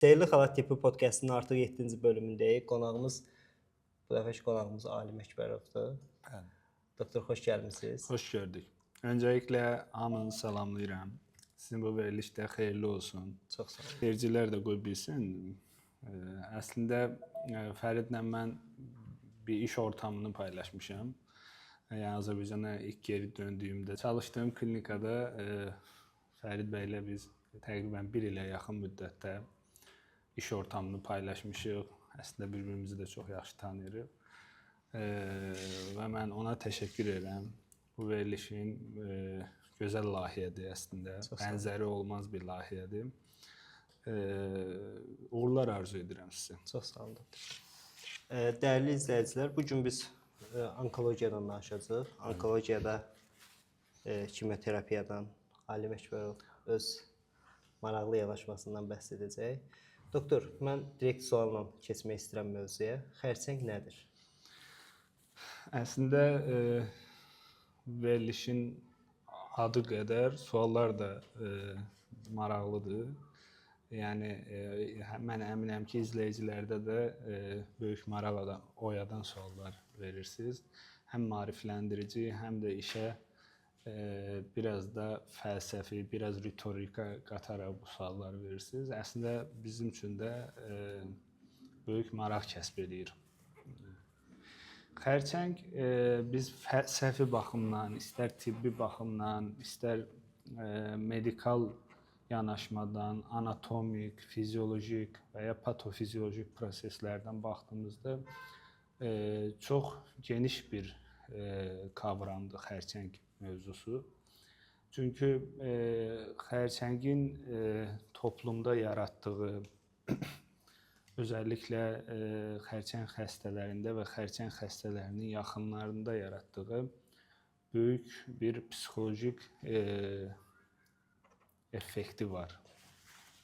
Dəyərli Xalat Tipi podkastının artıq 7-ci bölümündəyik. Bu dəfəki qonağımız Ali Məkbərovdur. Bəli. Doktor, xoş gəlmisiniz. Xoş gördük. Öncəliklə hamını salamlayıram. Sizin bu veriliş də xeyirli olsun. Çox sağ olun. Seyircilər də qoy bilsin. Əslində Fəridlə mən bir iş ortamını paylaşmışam. Yəni Azərbaycana ilk geri döndüyümdə çalışdığım klinikada Fərid bəylə biz təqribən 1 ilə yaxın müddətdə iş ortamını paylaşmışıq. Əslində bir-birimizi də çox yaxşı tanıyırıq. Və mən ona təşəkkür edirəm. Bu verilişin gözəl layihədir əslində. Bənzəri olmaz bir layihədir. Uğurlar arzu edirəm sizə. Çox sağ olun. Dəyərli izləyicilər, bu gün biz onkologiyadan danışacağıq. Onkologiyada kimyoterapiyadan Ali Məkbərov öz maraqlı yanaşmasından bəhs edəcək. Doktor, mən direkt sualla keçmək istəyirəm mövzuya. Xərçəng nədir? Əslində verilişin adı qədər suallar da maraqlıdır. Yəni mən əminəm ki, izləyicilərdə də böyük maraq oyadan suallar verirsiniz. Həm maarifləndirici, həm də işə biraz da fəlsəfi, biraz ritorika qataraq bu sualları verirsiniz. Əslində bizim üçün də böyük maraq kəsb edir. Xərçəng biz fəlsəfi baxımdan, istər tibbi baxımdan, istər medikal yanaşmadan, anatomik, fiziolojik və ya patofiziolojik proseslərdən baxdığımızda çox geniş bir kavramdır xərçəng mövzusu. Çünki xərçəngin toplumda yaratdığı, özəlliklə xərçəng xəstələrində və xərçəng xəstələrinin yaxınlarında yaratdığı böyük bir psixolojik effekti var.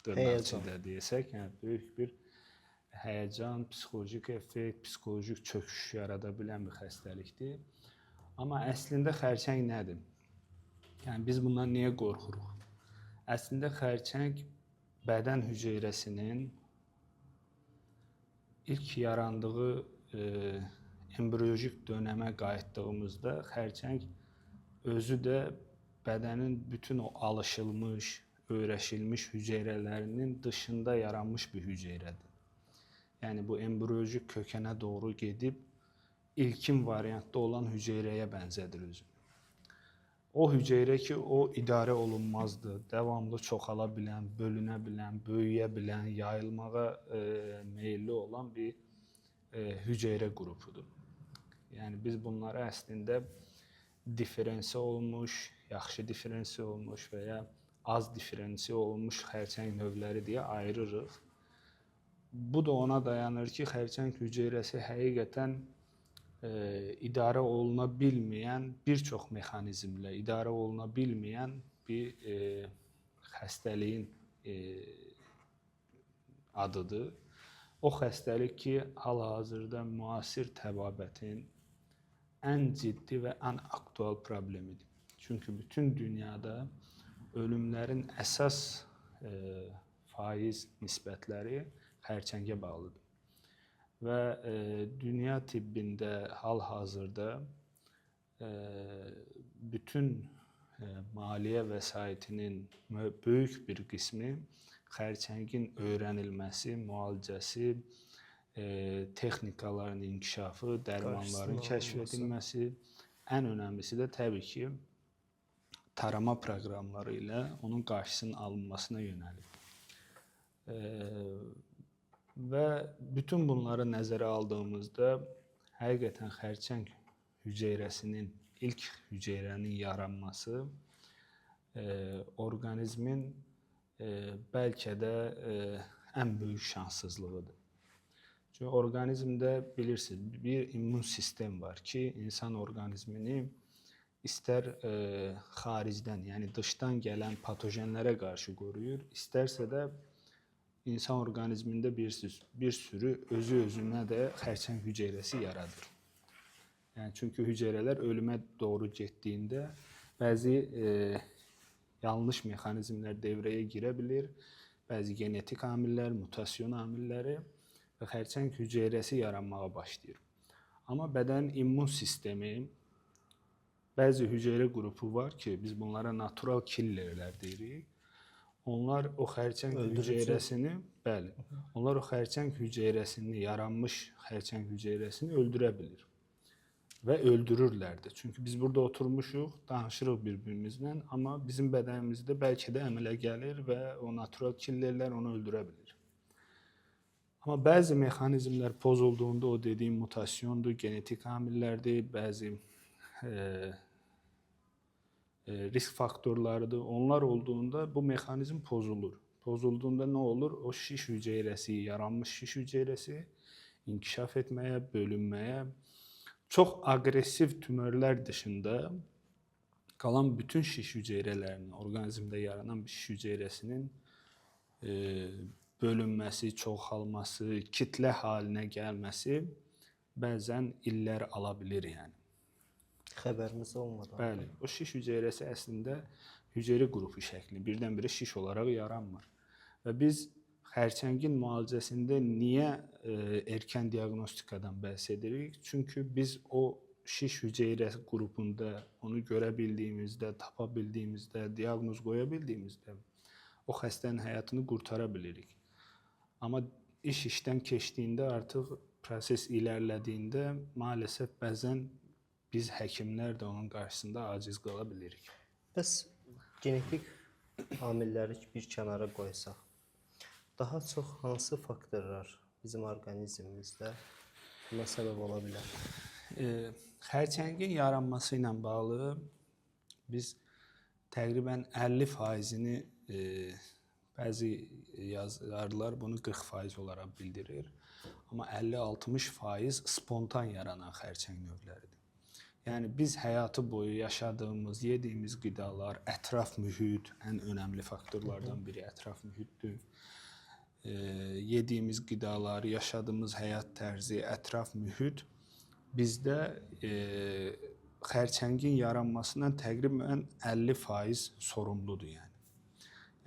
Dırnaq içində deyəsək, yəni böyük bir həyəcan, psixolojik effekt, psixolojik çöküş yarada bilən bir xəstəlikdir. Amma əslində xərçəng nədir? Yəni biz bundan niyə qorxuruq? Əslində xərçəng bədən hüceyrəsinin ilk yarandığı embriyolojik dönəmə qayıtdığımızda xərçəng özü də bədənin bütün o alışılmış, öyrəşilmiş hüceyrələrinin dışında yaranmış bir hüceyrədir. Yəni bu embriyolojik kökənə doğru gedib ilkin variantda olan hüceyrəyə bənzədir özünü. O hüceyrə ki, o idarə olunmazdır, davamlı çoxala bilən, bölünə bilən, böyüyə bilən, yayılmağa meyilli olan bir hüceyrə qrupudur. Yəni biz bunları əslində diferensiya olmuş, yaxşı diferensiya olmuş və ya az diferensiya olmuş xərçəng növləri deyə ayırırıq. Bu da ona dayanır ki, xərçəng hüceyrəsi həqiqətən idarə oluna bilməyən bir çox mexanizmlə idarə oluna bilməyən bir xəstəliyin adıdır. O xəstəlik ki, hal-hazırda müasir təbabətin ən ciddi və ən aktual problemidir. Çünki bütün dünyada ölümlərin əsas faiz nisbətləri xərçəngə bağlıdır. Və dünya tibbində hal-hazırda bütün maliyyə vəsaitinin böyük bir qismi xərçəngin öyrənilməsi, müalicəsi, texnikaların inkişafı, dərmanların kəşf edilməsi, ən önəmlisi də təbii ki, tarama proqramları ilə onun qarşısının alınmasına yönəlib. Və bütün bunları nəzərə aldığımızda həqiqətən xərçəng hüceyrəsinin, ilk hüceyrənin yaranması orqanizmin bəlkə də ən böyük şanssızlığıdır. Çünki orqanizmdə bilirsiniz, bir immun sistem var ki, insan orqanizmini istər xaricdən, yəni dışdan gələn patojenlərə qarşı qoruyur, istərsə də İnsan orqanizmində bir sürü özü-özünə də xərçəng hüceyrəsi yaradır. Yəni çünki hüceyrələr ölümə doğru getdiyində bəzi yanlış mexanizmlər devrəyə girə bilir bəzi genetik amillər, mutasyon amilləri və xərçəng hüceyrəsi yaranmağa başlayır. Amma bədənin immun sistemi bəzi hüceyrə qrupu var ki, biz bunlara natural killerlər deyirik. Onlar o xərçəng hüceyrəsini, bəli, onlar o xərçəng hüceyrəsini, yaranmış xərçəng hüceyrəsini öldürə bilir və öldürürlər də. Çünki biz burada oturmuşuq, danışırıq bir-birimizlə, amma bizim bədənimizdə bəlkə də əmələ gəlir və o natural killerlər onu öldürə bilir. Amma bəzi mexanizmlər pozulduğunda o dediyim mutasyondur, genetik amillərdir, bəzi risk faktorlarıdır. Onlar olduğunda bu mexanizm pozulur. Pozulduğunda nə olur? O şiş hüceyrəsi, yaranmış şiş hüceyrəsi inkişaf etməyə, bölünməyə, çox aqressiv tümörlər dışında qalan bütün şiş hüceyrələrinin, orqanizmdə yaranan bir şiş hüceyrəsinin bölünməsi, çoxalması, kitlə halinə gəlməsi bəzən illər ala bilir yəni. Xəbəriniz olmadan. Bəli, o şiş hüceyrəsi əslində hüceyrə qrupu şəklində birdən-birə şiş olaraq yaranmır. Və biz xərçəngin müalicəsində niyə erkən diaqnostikadan bəhs edirik? Çünki biz o şiş hüceyrə qrupunda onu görə bildiyimizdə, tapa bildiyimizdə, diaqnoz qoya bildiyimizdə o xəstənin həyatını qurtara bilirik. Amma iş işdən keçdiyində, artıq proses irəlilədiyində maalesef bəzən biz həkimlər də onun qarşısında aciz qala bilirik. Bəs genetik amilləri bir kənara qoysaq, daha çox hansı faktorlar bizim orqanizmimizdə buna səbəb ola bilər? Xərçəngin yaranması ilə bağlı biz təqribən 50%-ni bəzi yazarlar bunu 40% olaraq bildirir. Amma 50-60% spontan yaranan xərçəng növləridir. Yəni biz həyatı boyu yaşadığımız, yediyimiz qidalar, ətraf mühit ən önəmli faktorlardan biri ətraf mühitdir. Yediyimiz qidalar, yaşadığımız həyat tərzi, ətraf mühit bizdə xərçəngin yaranmasından təqribən 50% sorumludur yəni.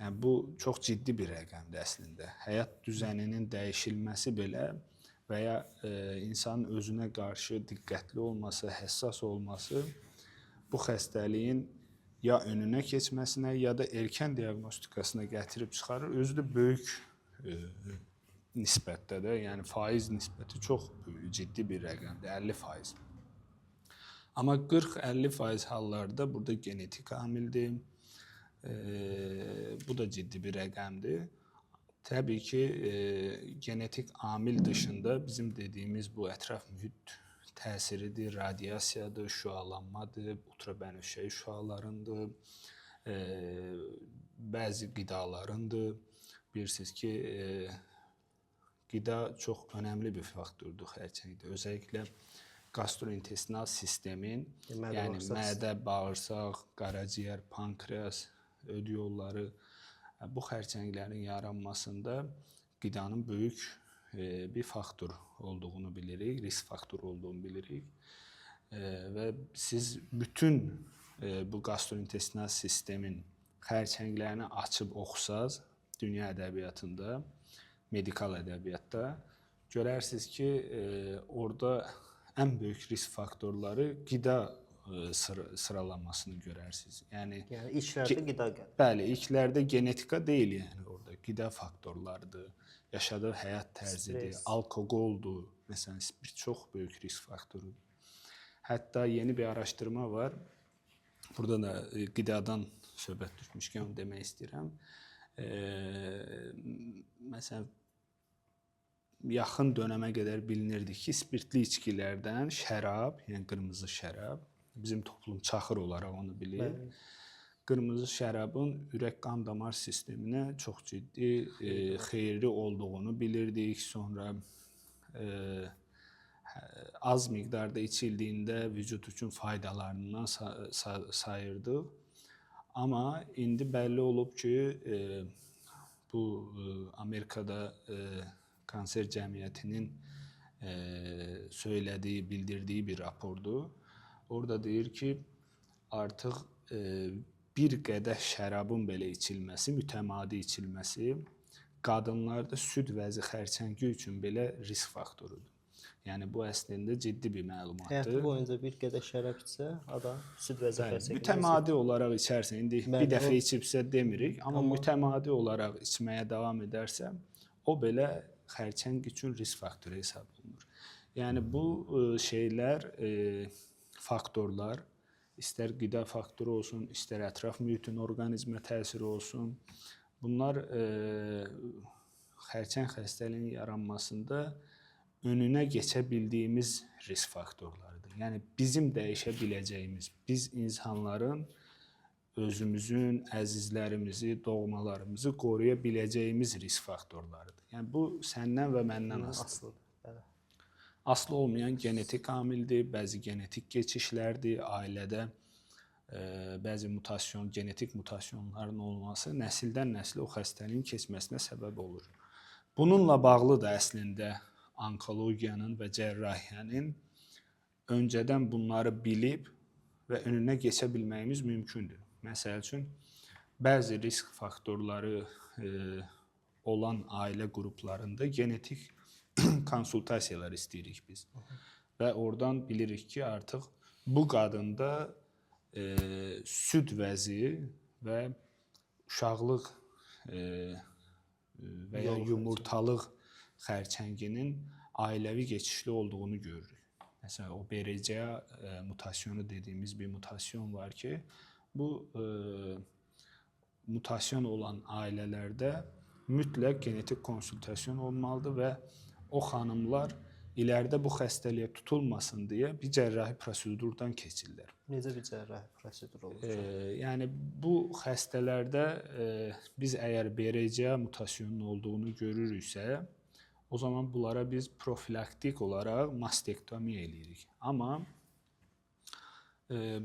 Yəni bu çox ciddi bir rəqəmdir əslində. Həyat düzəninin dəyişilməsi belə və ya insanın özünə qarşı diqqətli olması, həssas olması bu xəstəliyin ya önünə keçməsinə, ya da erkən diaqnostikasına gətirib çıxarır. Özü də böyük nisbətdə də, yəni faiz nisbəti çox ciddi bir rəqəmdir, 50%. Amma 40-50% hallarda burada genetik amildir, bu da ciddi bir rəqəmdir. Təbii ki, genetik amil dışında bizim dediyimiz bu ətraf mühit təsiridir, radiasiyadır, şüalanmadır, ultrabənövşəyi şüalarındır, bəzi qidalarındır. Bilirsiniz ki, qida çox önəmli bir faktordur xərçəngdə. Özəlliklə gastrointestinal sistemin, yəni mədə, bağırsaq, qaraciyər, pankreas, öd yolları, bu xərçənglərin yaranmasında qidanın böyük bir faktor olduğunu bilirik, risk faktoru olduğunu bilirik. Və siz bütün bu gastrointestinal sistemin xərçənglərini açıb oxusaz, dünya ədəbiyyatında, medikal ədəbiyyatda görərsiniz ki, orada ən böyük risk faktorları qida sıralamasını görərsiniz. Yəni ilklərdə qida gəlir. Bəli, ilklərdə genetika deyil, yəni orada qida faktorlarıdır, yaşadığı həyat tərzidir, alkoqoldur, məsələn, bir çox böyük risk faktorudur. Hətta yeni bir araşdırma var. Burada da qidadan söhbət düşmüşkən onu demək istəyirəm. Məsələn, yaxın dönəmə qədər bilinirdi ki, spirtli içkilərdən şərab, yəni qırmızı şərab, bizim toplum çaxır olaraq onu bilir. Qırmızı şərabın ürək-qan damar sisteminə çox ciddi xeyirli olduğunu bilirdik. Sonra az miqdarda içildiyində vücud üçün faydalarından sayırdıq. Amma indi bəlli olub ki, bu Amerikada Kanser Cəmiyyətinin söylədiyi, bildirdiyi bir rapordur. Orada deyir ki, artıq bir qədəh şərabın belə içilməsi, mütəmadi içilməsi qadınlarda süd vəzi xərçəngi üçün belə risk faktorudur. Yəni bu əslində ciddi bir məlumatdır. Həyatı boyunca bir qədər şərab içsə, adam süd vəzi xərçəngi. Mütəmadi olaraq içərsən. İndi bir dəfə içibsə demirik, amma Amma mütəmadi olaraq içməyə davam edərsə, o belə xərçəng üçün risk faktoru hesab olunur. Yəni bu şeylər, faktorlar, istər qida faktoru olsun, istər ətraf mühitin orqanizmə təsiri olsun, bunlar xərçəng xəstəliyinin yaranmasında önünə keçə bildiyimiz risk faktorlarıdır. Yəni bizim dəyişə biləcəyimiz, biz insanların özümüzün, əzizlərimizi, doğmalarımızı qoruya biləcəyimiz risk faktorlarıdır. Yəni bu səndən və məndən asılıdır. Aslı olmayan genetik amildir, bəzi genetik keçişlərdir, ailədə bəzi genetik mutasyonların olması nəsildən nəslə o xəstəliyin keçməsinə səbəb olur. Bununla bağlı da əslində onkologiyanın və cərrahiyyənin öncədən bunları bilib və önünə keçə bilməyimiz mümkündür. Məsəl üçün, bəzi risk faktorları olan ailə qruplarında genetik konsultasiyalar istəyirik biz. Və oradan bilirik ki, artıq bu qadında süd vəzi və uşaqlıq və ya yumurtalıq xərçənginin ailəvi keçişli olduğunu görürük. Məsələn, o BRCA mutasyonu dediyimiz bir mutasyon var ki, bu mutasyon olan ailələrdə mütləq genetik konsultasyon olmalıdır və o xanımlar iləride bu xəstəliyə tutulmasın deyə bir cərrahi prosedurdan keçirlər. Necə bir cərrahi prosedur olur? Yəni bu xəstələrdə biz əgər BRCA mutasyonunun olduğunu görürüksə, o zaman bunlara biz profilaktik olaraq mastektomiya eləyirik. Amma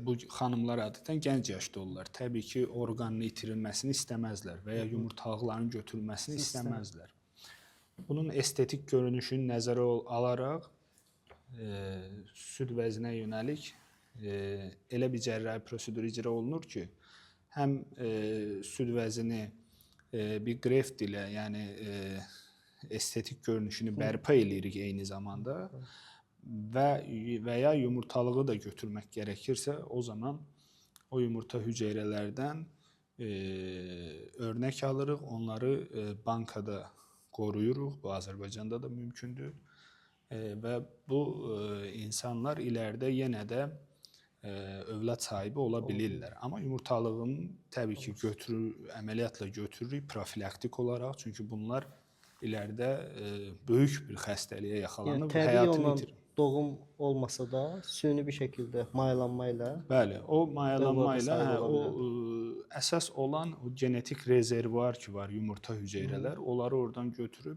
bu xanımlar adətən gənc yaşda olurlar. Təbii ki, orqanın itirilməsini istəməzlər və ya yumurtalıqların götürülməsini istəməzlər. Bunun estetik görünüşünü nəzərə alaraq süd vəzinə yönəlik elə bir cərrahi prosedur icra olunur ki, həm süd vəzini bir greft ilə, yəni estetik görünüşünü bərpa eləyirik eyni zamanda və ya yumurtalığı da götürmək gərəkirsə, o zaman o yumurta hüceyrələrdən örnək alırıq, onları bankada qoruyuruq, bu Azərbaycanda da mümkündür və bu insanlar iləride yenə də övlad sahibi ola bilirlər. Amma yumurtalığın təbii ki, əməliyyatla götürürük profilaktik olaraq, çünki bunlar iləride böyük bir xəstəliyə yaxalanıb və həyatını itirir. Doğum olmasa da süni bir şəkildə mayalanma ilə. Bəli, o mayalanma ilə əsas olan o genetik rezervuar ki var, yumurta hüceyrələr, onları oradan götürüb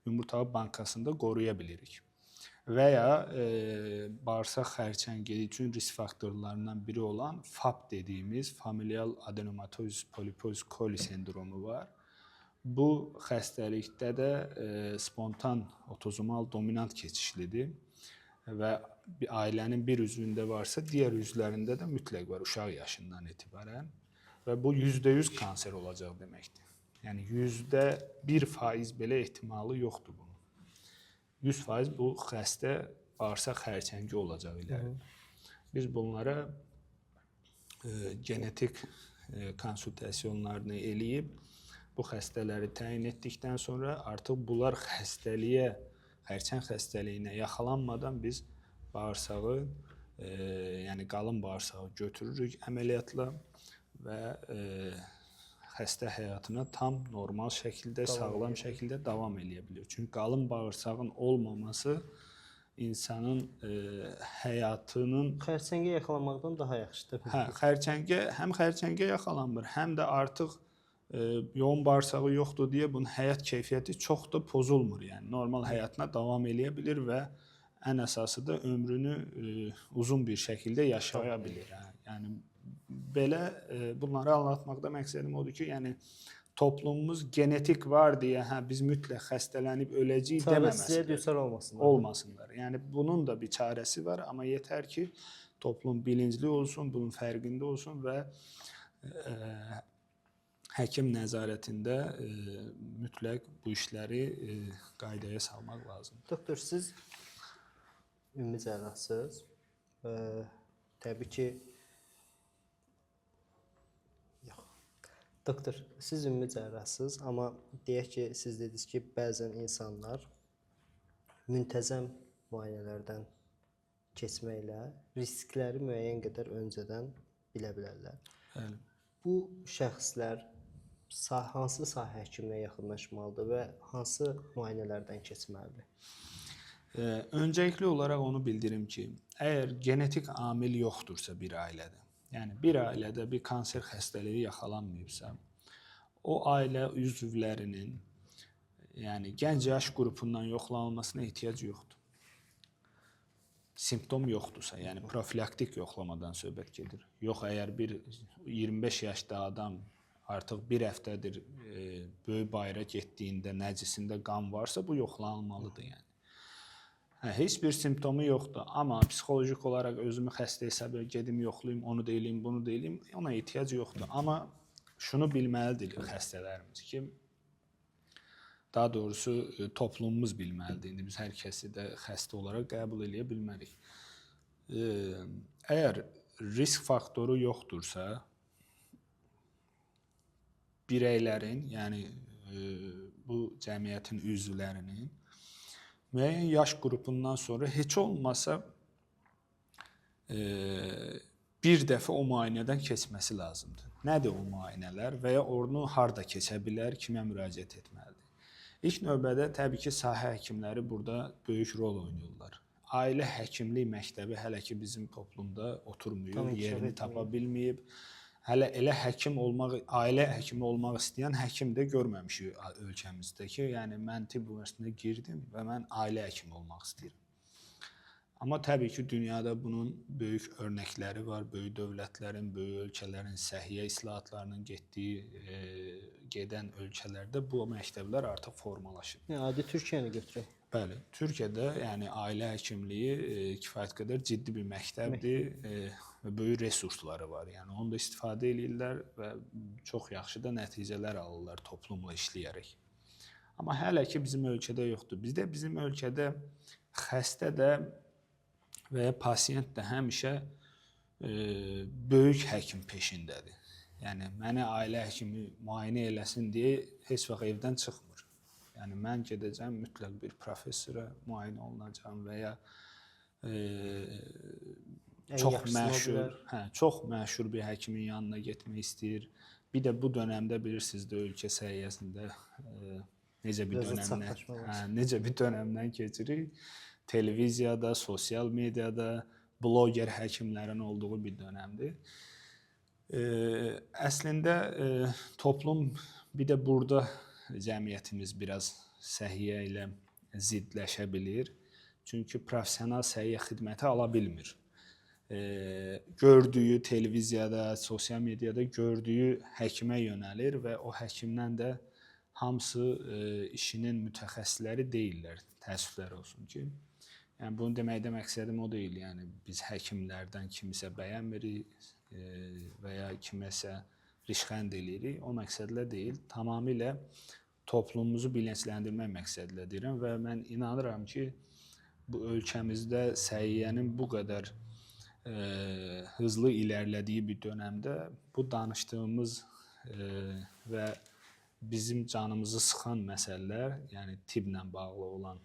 yumurtalı bankasında qoruya bilirik. Və ya bağırsaq xərçəngi üçün risk faktorlarından biri olan FAP dediyimiz familial adenomatosis polyposis coli sendromu var. Bu xəstəlikdə də spontan otozomal dominant keçişlidir və ailənin bir üzvündə varsa, digər üzvlərində də mütləq var uşaq yaşından etibarən və bu %100 kanser olacaq deməkdir. Yəni %1% belə ehtimalı yoxdur bunun. 100% bu xəstə bağırsaq xərçəngi olacaq iləri. Biz bunlara genetik konsultasiyalarını eləyib bu xəstələri təyin etdikdən sonra artıq bunlar xərçəng xəstəliyinə yaxalanmadan biz bağırsağı, yəni qalın bağırsağı götürürük əməliyyatla və xəstə həyatına tam normal şəkildə, sağlam şəkildə davam edə bilir. Çünki qalın bağırsağın olmaması insanın həyatının xərçəngə yaxalanmaqdan daha yaxşıdır. Həm xərçəngə yaxalanmır, həm də artıq yoğun bağırsağı yoxdur deyə bunun həyat keyfiyyəti çox da pozulmur. Yəni normal həyatına davam edə bilir və ən əsası da ömrünü uzun bir şəkildə yaşaya bilir. Yəni belə bunları anlatmaqda məqsədim odur ki, yəni toplumumuz genetik var deyə biz mütləq xəstələnib öləcəyik deməməsinlər. Düçar olmasınlar. Yəni bunun da bir çarəsi var, amma yetər ki, toplum bilincli olsun, bunun fərqində olsun və həkim nəzarətində mütləq bu işləri qaydaya salmaq lazımdır. Doktor, siz ümumi cərrahsınız. Təbii ki, doktor, siz ümumi cərrahsınız, amma deyək ki, siz dediniz ki, bəzən insanlar müntəzəm müayinələrdən keçməklə riskləri müəyyən qədər öncədən bilə bilərlər. Bəli. Bu şəxslər hansı sahə həkiminə yaxınlaşmalıdır və hansı müayinələrdən keçməlidir? Öncəlikli olaraq onu bildirim ki, əgər genetik amil yoxdursa bir ailədə, yəni bir ailədə bir kanser xəstəliyi yaxalanmayıbsa, o ailə üzvlərinin, yəni gənc yaş qrupundan yoxlanılmasına ehtiyac yoxdur. Simptom yoxdursa, yəni profilaktik yoxlamadan söhbət gedir. Yox, əgər bir 25 yaşda adam artıq bir həftədir böyük bayıra getdiyində nəcisində qan varsa, bu yoxlanılmalıdır yəni. Heç bir simptomu yoxdur, amma psixolojik olaraq özümü xəstə hesab gedim yoxlayım, onu da eləyim, bunu da eləyim, ona ehtiyac yoxdur. Amma şunu bilməlidir xəstələrimiz ki, daha doğrusu toplumumuz bilməlidir. İndi biz hər kəsi də xəstə olaraq qəbul eləyə bilmərik. Əgər risk faktoru yoxdursa, bireylərin, yəni bu cəmiyyətin üzvlərinin müəyyən yaş qrupundan sonra heç olmasa bir dəfə o müayinədən keçməsi lazımdır. Nədir o müayinələr və ya onu harda keçə bilər, kimə müraciət etməlidir? İlk növbədə təbii ki, sahə həkimləri burada böyük rol oynayırlar. Ailə həkimlik məktəbi hələ ki bizim toplumda oturmuyub, yerini tapa bilməyib. Hələ elə həkim olmaq, ailə həkimi olmaq istəyən həkim də görməmişik ölkəmizdə ki, yəni mən tibb üniversitetinə girdim və mən ailə həkimi olmaq istəyirəm. Amma təbii ki, dünyada bunun böyük örnəkləri var. Böyük dövlətlərin, böyük ölkələrin səhiyyə islahatlarının gedən ölkələrdə bu məktəblər artıq formalaşıb. Yəni adi Türkiyəni götürək. Bəli, Türkiyədə yəni ailə həkimliyi kifayət qədər ciddi bir məktəbdir və böyük resursları var. Yəni onu da istifadə edirlər və çox yaxşı da nəticələr alırlar toplumla işləyərək. Amma hələ ki bizim ölkədə yoxdur. Bizim ölkədə xəstə də və ya pasiyent də həmişə böyük həkim peşindədir. Yəni məni ailə həkimi müayinə eləsin deyə heç vaxt evdən çıxmır. Yəni mən gedəcəm mütləq bir professora müayinə olunacağam və ya çox məşhur bir həkimin yanına getmək istəyir. Bir də bu dövrdə bilirsiniz də ölkə səhiyyəsində necə bir dövrdən keçirik. Televiziyada, sosial mediada bloger həkimlərin olduğu bir dövrdir. Əslində toplum bir də burada cəmiyyətimiz biraz səhiyyə ilə zidləşə bilir. Çünki professional səhiyyə xidməti ala bilmir. Gördüyü televiziyada, sosial mediada gördüyü həkimə yönəlir və o həkimdən də hamısı işinin mütəxəssisləri deyirlər. Təəssüflər olsun ki. Yəni bunu deməkdə məqsədim o deyil. Yəni biz həkimlərdən kimisə bəyənmirik və ya kiməsə rişxənd eləyirik. O məqsədlə deyil. Tamamilə toplumumuzu bilinçləndirmək məqsədlə deyirəm və mən inanıram ki, bu ölkəmizdə səhiyyənin bu qədər hızlı ilərlədiyi bir dövrdə bu danışdığımız və bizim canımızı sıxan məsələlər, yəni tibblə bağlı olan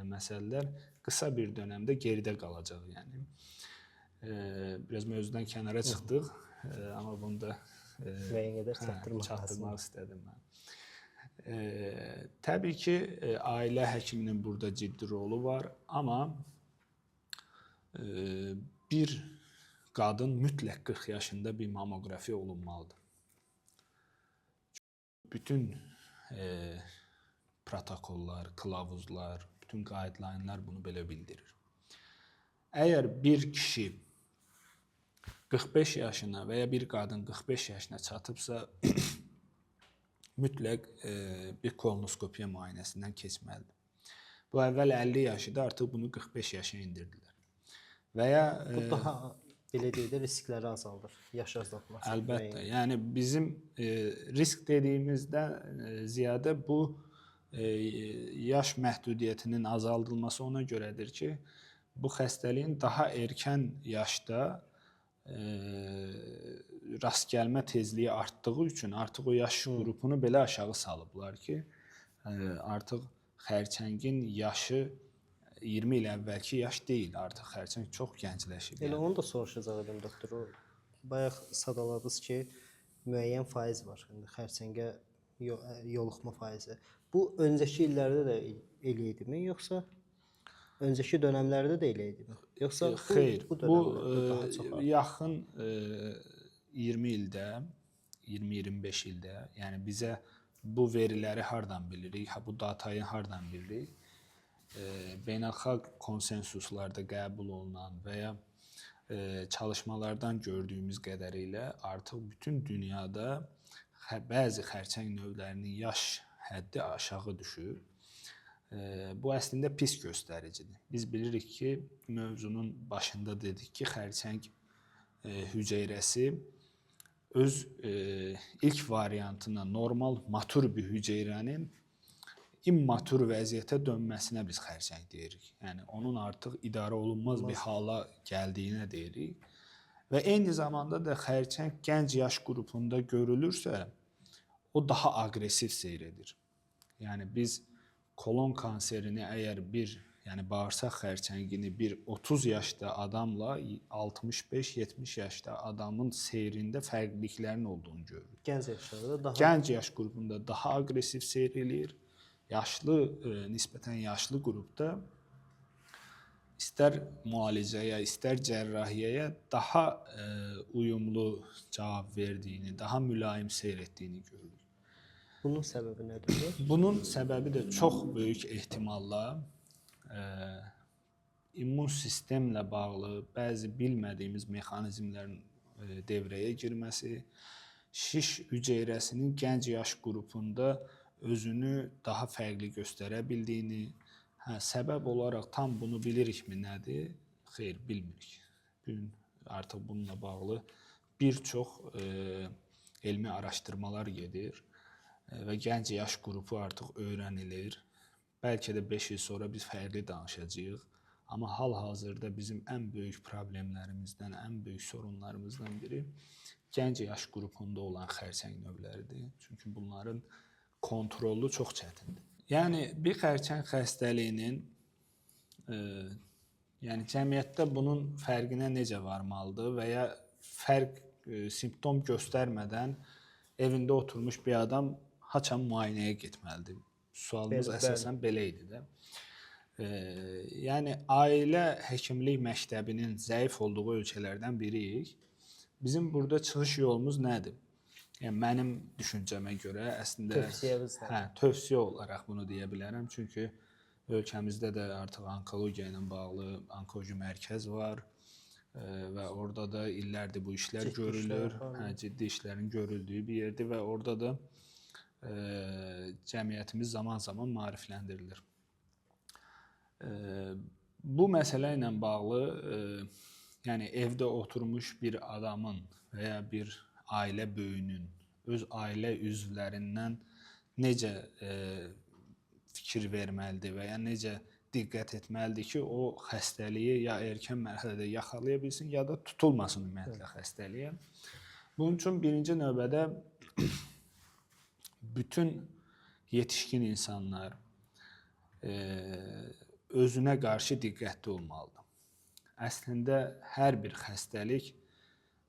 məsələlər qısa bir dövrdə geridə qalacaq. Yəni biraz mövzudan kənara çıxdıq, amma bunu da çatdırmaq istədim mən. Təbii ki, ailə həkiminin burada ciddi rolu var, amma bir qadın mütləq 40 yaşında bir mamoqrafiya olunmalıdır. Bütün protokollar, kılavuzlar, bütün guideline-lar bunu belə bildirir. Əgər bir kişi 45 yaşına və ya bir qadın 45 yaşına çatıbsa, mütləq bir kolonoskopiya müayinəsindən keçməlidir. Bu əvvəl 50 yaşıdır, artıq bunu 45 yaşa indirdilər. Və ya bu daha belə deyək də riskləri azaldır. Yaş azaltması. Əlbəttə. müəyyən. Yəni bizim risk dediyimizdə ziyadə bu yaş məhdudiyyətinin azaldılması ona görədir ki, bu xəstəliyin daha erkən yaşda rast gəlmə tezliyi artdığı üçün artıq o yaş qrupunu belə aşağı salıblar ki, artıq xərçəngin yaşı 20 il əvvəlki yaş deyil, artıq xərçəng çox gəncləşib. Elə onu da soruşacaq idim doktor. O bayaq sadaladınız ki, müəyyən faiz var. İndi xərçəngə yoluxma faizi. Bu öncəki illərdə də elə idimi, yoxsa öncəki dövrlərdə də elə idimi? Yoxsa xeyr, bu bu daha çox yaxın 20 ildə, 20-25 ildə, yəni bizə bu veriləri hardan bilirik, bu datayı hardan bilirik? Beynəlxalq konsensuslarda qəbul olunan və ya çalışmalardan gördüyümüz qədərilə artıq bütün dünyada bəzi xərçəng növlərinin yaş həddi aşağı düşür. Bu əslində pis göstəricidir. Biz bilirik ki, mövzunun başında dedik ki, xərçəng hüceyrəsi öz ilk variantına normal matur bir hüceyrənin immatur vəziyyətə dönməsinə biz xərçəng deyirik. Yəni onun artıq idarə olunmaz bir hala gəldiyinə deyirik. Və eyni zamanda da xərçəng gənc yaş qrupunda görülürsə, o daha aqressiv seyr edir. Yəni biz kolon kanserini əgər yəni bağırsaq xərçəngini bir 30 yaşda adamla 65-70 yaşda adamın seyrində fərqliliklərin olduğunu görürük. gənc yaşlarda daha Gənc yaş qrupunda daha aqressiv seyr eləyir. Nisbətən yaşlı qrupda istər müalicəyə, istər cərrahiyyəyə daha uyumlu cavab verdiyini, daha mülayim seyr etdiyini görürük. bunun səbəbi nədir? Bunun səbəbi də çox böyük ehtimalla immun sistemlə bağlı bəzi bilmədiyimiz mexanizmlərin devrəyə girməsi, şiş hüceyrəsinin gənc yaş qrupunda özünü daha fərqli göstərə bildiyini, səbəb olaraq tam bunu bilirikmi nədir? Xeyr, bilmirik. Bugün artıq bununla bağlı bir çox elmi araşdırmalar gedir və gənc yaş qrupu artıq öyrənilir. Bəlkə də 5 il sonra biz fərqli danışacağıq. Amma hal-hazırda bizim ən böyük problemlərimizdən, ən böyük sorunlarımızdan biri gənc yaş qrupunda olan xərçəng növləridir. Çünki bunların kontrolü çox çətindir. Yəni bir xərçəng xəstəliyinin yəni cəmiyyətdə bunun fərqinə necə varmalıdır və ya simptom göstərmədən evində oturmuş bir adam haçan müayinəyə getməlidir? Sualımız əsasən belə idi də. Yəni ailə həkimlik məktəbinin zəif olduğu ölkələrdən biriyik. Bizim burada çıxış yolumuz nədir? Yəni mənim düşüncəmə görə əslində tövsiyə olaraq bunu deyə bilərəm. Çünki ölkəmizdə də artıq onkologiya ilə bağlı onkoloji mərkəz var və orada da illərdir bu işlər görülür. Ciddi işlərin görüldüyü bir yerdir və orada da cəmiyyətimiz zaman-zaman maarifləndirilir. Bu məsələ ilə bağlı yəni evdə oturmuş bir adamın və ya bir ailə böyüyünün öz ailə üzvlərindən necə fikir verməlidir və ya necə diqqət etməlidir ki, o xəstəliyi ya erkən mərhələdə yaxalaya bilsin, ya da tutulmasın ümumiyyətlə xəstəliyə. Bunun üçün birinci növbədə bütün yetişkin insanlar özünə qarşı diqqətli olmalıdır. Əslində hər bir xəstəlik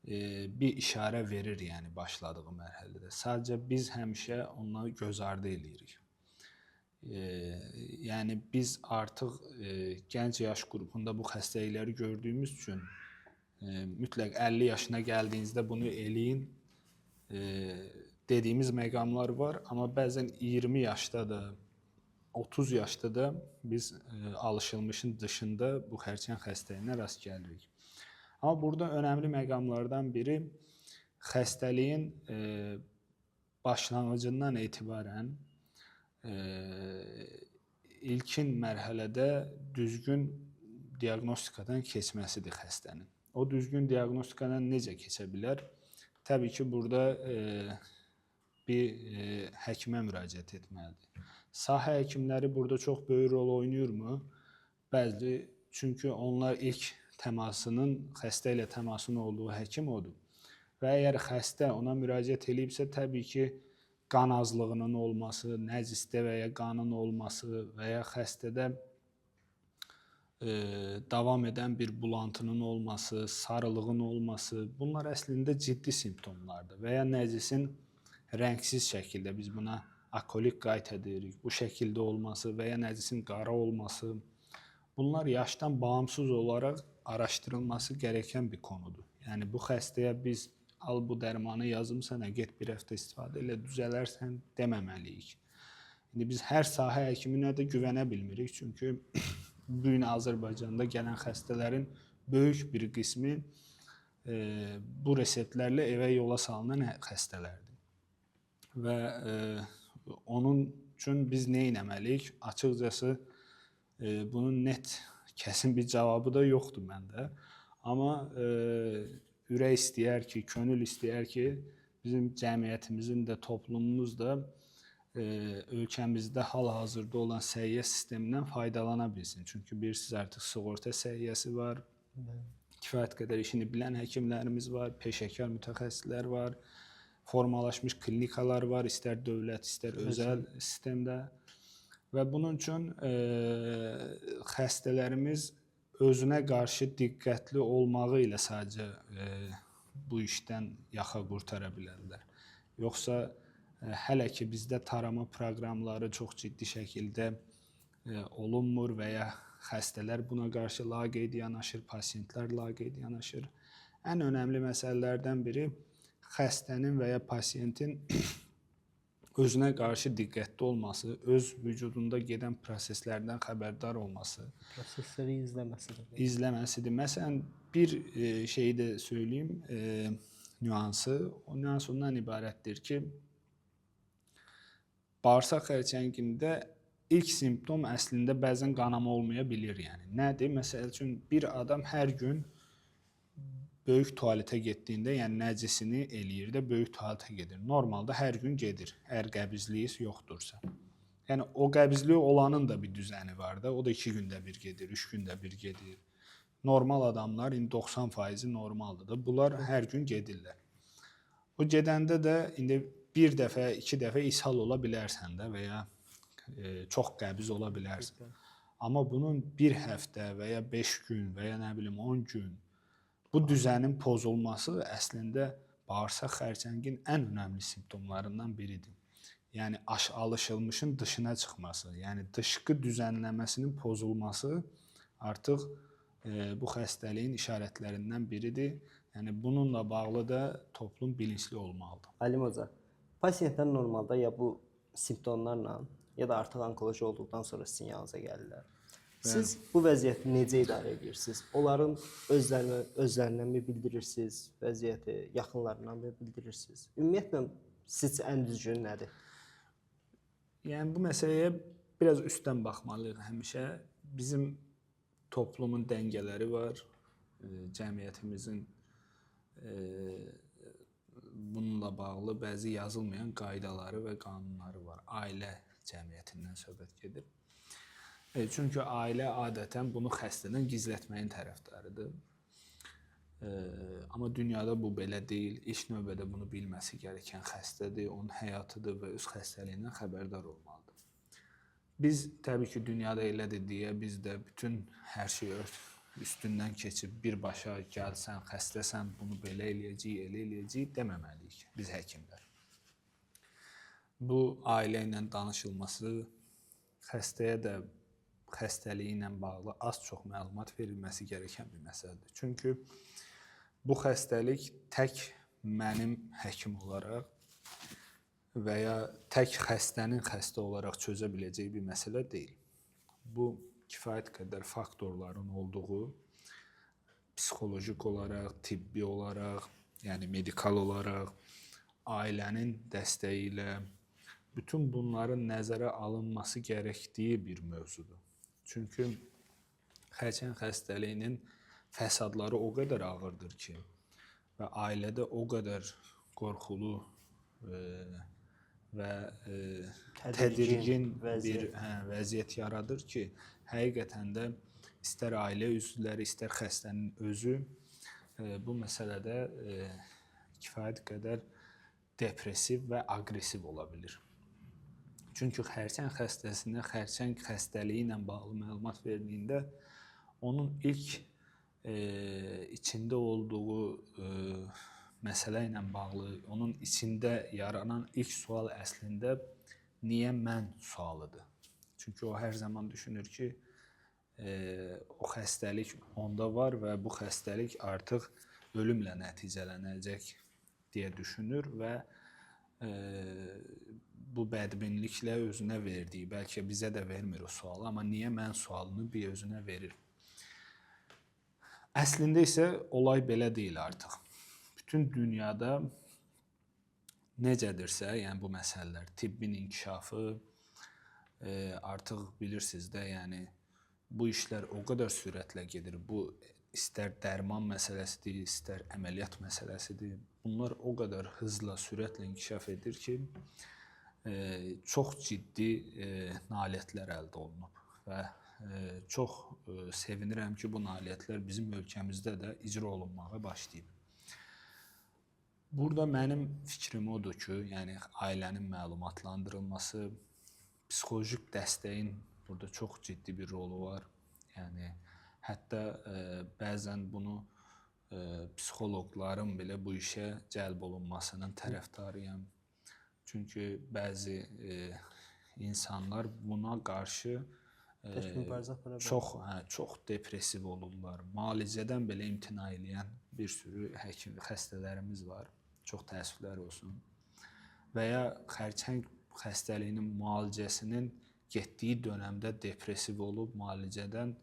bir işarə verir, yəni başladığı mərhələdə. Sadəcə biz həmişə ondan göz ardı eləyirik. Yəni biz artıq gənc yaş qrupunda bu xəstəlikləri gördüyümüz üçün mütləq 50 yaşına gəldiyinizdə bunu eləyin dediyimiz məqamlar var, amma bəzən 20 yaşda da 30 yaşda da biz alışılmışın dışında bu xərçəng xəstəliyinə rast gəlirik. Amma burada önəmli məqamlardan biri xəstəliyin başlanğıcından etibarən ilkin mərhələdə düzgün diaqnostikadan keçməsidir xəstənin. o düzgün diaqnostikadan necə keçə bilər? Təbii ki, burada bir həkimə müraciət etməlidir. Sahə həkimləri burada çox böyük rol oynayırmı? Bəli, çünki onlar ilk təmasının, xəstə ilə təmasının olduğu həkim odur. Və əgər xəstə ona müraciət edibsə, təbii ki, qan azlığının olması, nəzisdə və ya qanın olması və ya xəstədə davam edən bir bulantının olması, sarılığın olması, bunlar əslində ciddi simptomlardır. Və ya nəzisin rəngsiz şəkildə, biz buna akolik qayta deyirik, bu şəkildə olması və ya nəzisin qara olması, bunlar yaşdan bağımsız olaraq araşdırılması gərəkən bir konudur. Yəni, bu xəstəyə biz al bu dərmanı yazım sənə, get bir həftə istifadə ilə düzələrsən deməməliyik. İndi biz hər sahə həkiminə də güvənə bilmirik, çünki bu gün Azərbaycanda gələn xəstələrin böyük bir qismi bu reseptlərlə evə yola salınan xəstələrdir. Və onun üçün biz nə etməliyik? Açıqcası bunun net, kəsin bir cavabı da yoxdur məndə. Amma ürək istəyər ki, könül istəyər ki, bizim cəmiyyətimizin də, toplumumuz da ölkəmizdə hal-hazırda olan səhiyyə sistemindən faydalana bilsin. Çünki bilirsiniz, artıq sığorta səhiyyəsi var, kifayət qədər işini bilən həkimlərimiz var, peşəkar mütəxəssislər var, formalaşmış klinikalar var, istər dövlət, istər özəl sistemdə. Və bunun üçün xəstələrimiz özünə qarşı diqqətli olmağı ilə sadəcə bu işdən yaxa qurtara bilərlər. Yoxsa hələ ki bizdə tarama proqramları çox ciddi şəkildə olunmur və ya xəstələr buna qarşı laqeyd yanaşır, pasiyentlər laqeyd yanaşır. Ən önəmli məsələlərdən biri xəstənin və ya pasiyentin özünə qarşı diqqətli olması, öz vücudunda gedən proseslərdən xəbərdar olması, prosesləri izləməsidir. Məsələn, bir şeyi də söyləyim, nüansı. O nüans ondan ibarətdir ki, bağırsaq xərçəngində ilk simptom əslində bəzən qanama olmaya bilir. Yəni nədir? Məsəl üçün bir adam hər gün böyük tualetə getdiyində, yəni nəcisini eləyir də böyük tualetə gedir. Normalda hər gün gedir, əgər qəbizliyi yoxdursa. Yəni o qəbizliyi olanın da bir düzəni var da, o da 2 gündə bir gedir, 3 gündə bir gedir. Normal adamlar 90% normaldır da, bunlar hər gün gedirlər. O gedəndə də indi bir dəfə, 2 dəfə ishal ola bilərsən də və ya çox qəbiz ola bilərsən. Amma bunun bir həftə və ya 5 gün və ya nə bilim 10 gün bu düzənin pozulması əslində bağırsaq xərçəngin ən önəmli simptomlarından biridir. Yəni alışılmışın dışına çıxması, yəni dışqı düzənləməsinin pozulması artıq bu xəstəliyin işarətlərindən biridir. Yəni bununla bağlı da toplum bilinçli olmalıdır. Alim Hoca, pasiyentlər normalda ya bu simptomlarla ya da artıq onkoloji olduqdan sonra sizin yanınıza gəlirlər. Siz bu vəziyyəti necə idarə edirsiniz? Onların özlərinə bildirirsiniz vəziyyəti, yaxınlarına bildirirsiniz? Ümumiyyətlə sizcə ən düzgün nədir? Yəni bu məsələyə biraz üstdən baxmalıyıq həmişə. Bizim toplumun dəngələri var, cəmiyyətimizin bununla bağlı bəzi yazılmayan qaydaları və qanunları var. Ailə cəmiyyətindən söhbət gedir. Çünki ailə adətən bunu xəstədən gizlətməyin tərəfdarıdır. Amma dünyada bu belə deyil. İlk növbədə bunu bilməsi gərəkən xəstədir, onun həyatıdır və öz xəstəliyindən xəbərdar olmalıdır. Biz təbii ki, dünyada elədir deyə biz də bütün hər şeyi üstündən keçib birbaşa gəlsən, xəstəsən, bunu belə eləyəcəyik, elə eləyəcəyik deməməliyik biz həkimlər. Bu ailə ilə danışılması, xəstəyə də xəstəliyi ilə bağlı az-çox məlumat verilməsi gərəkən bir məsələdir. Çünki bu xəstəlik tək mənim həkim olaraq və ya tək xəstənin xəstə olaraq çözə biləcəyi bir məsələ deyil. Bu kifayət qədər faktorların olduğu, psixolojik olaraq, tibbi olaraq, yəni medikal olaraq, ailənin dəstəyi ilə bütün bunların nəzərə alınması gərəkdiyi bir mövzudur. Çünki xərçəng xəstəliyinin fəsadları o qədər ağırdır ki və ailədə o qədər qorxulu və tədirgin bir vəziyyət yaradır ki, həqiqətən də istər ailə üzvləri, istər xəstənin özü bu məsələdə kifayət qədər depressiv və aqressiv ola bilir. Çünki xərçəng xəstəsinə xərçəng xəstəliyi ilə bağlı məlumat verdiyində onun ilk içində olduğu məsələ ilə bağlı, onun içində yaranan ilk sual əslində niyə mən sualıdır. Çünki o hər zaman düşünür ki, o xəstəlik onda var və bu xəstəlik artıq ölümlə nəticələnəcək deyə düşünür və bu bədbinliklə özünə verdiyi, bəlkə bizə də vermir o sualı, amma niyə mən sualını bir özünə verir. Əslində isə olay belə deyil artıq. Bütün dünyada necədirsə, yəni bu məsələlər, tibbin inkişafı, artıq bilirsiniz də, yəni bu işlər o qədər sürətlə gedir. Bu istər dərman məsələsidir, istər əməliyyat məsələsidir. Bunlar o qədər hızla, sürətlə inkişaf edir ki, çox ciddi nailiyyətlər əldə olunub və çox sevinirəm ki, bu nailiyyətlər bizim ölkəmizdə də icra olunmağa başlayıb. Burada mənim fikrim odur ki, yəni ailənin məlumatlandırılması, psixoloji dəstəyin burada çox ciddi bir rolu var. Yəni hətta bəzən bunu psixoloqların belə bu işə cəlb olunmasının tərəfdarıyam. Çünki bəzi insanlar buna qarşı çox depressiv olurlar. Müalicədən belə imtina edən bir sürü xəstələrimiz var. Çox təəssüflər olsun. Və ya xərçəng xəstəliyinin müalicəsinin getdiyi dönəmdə depressiv olub müalicədən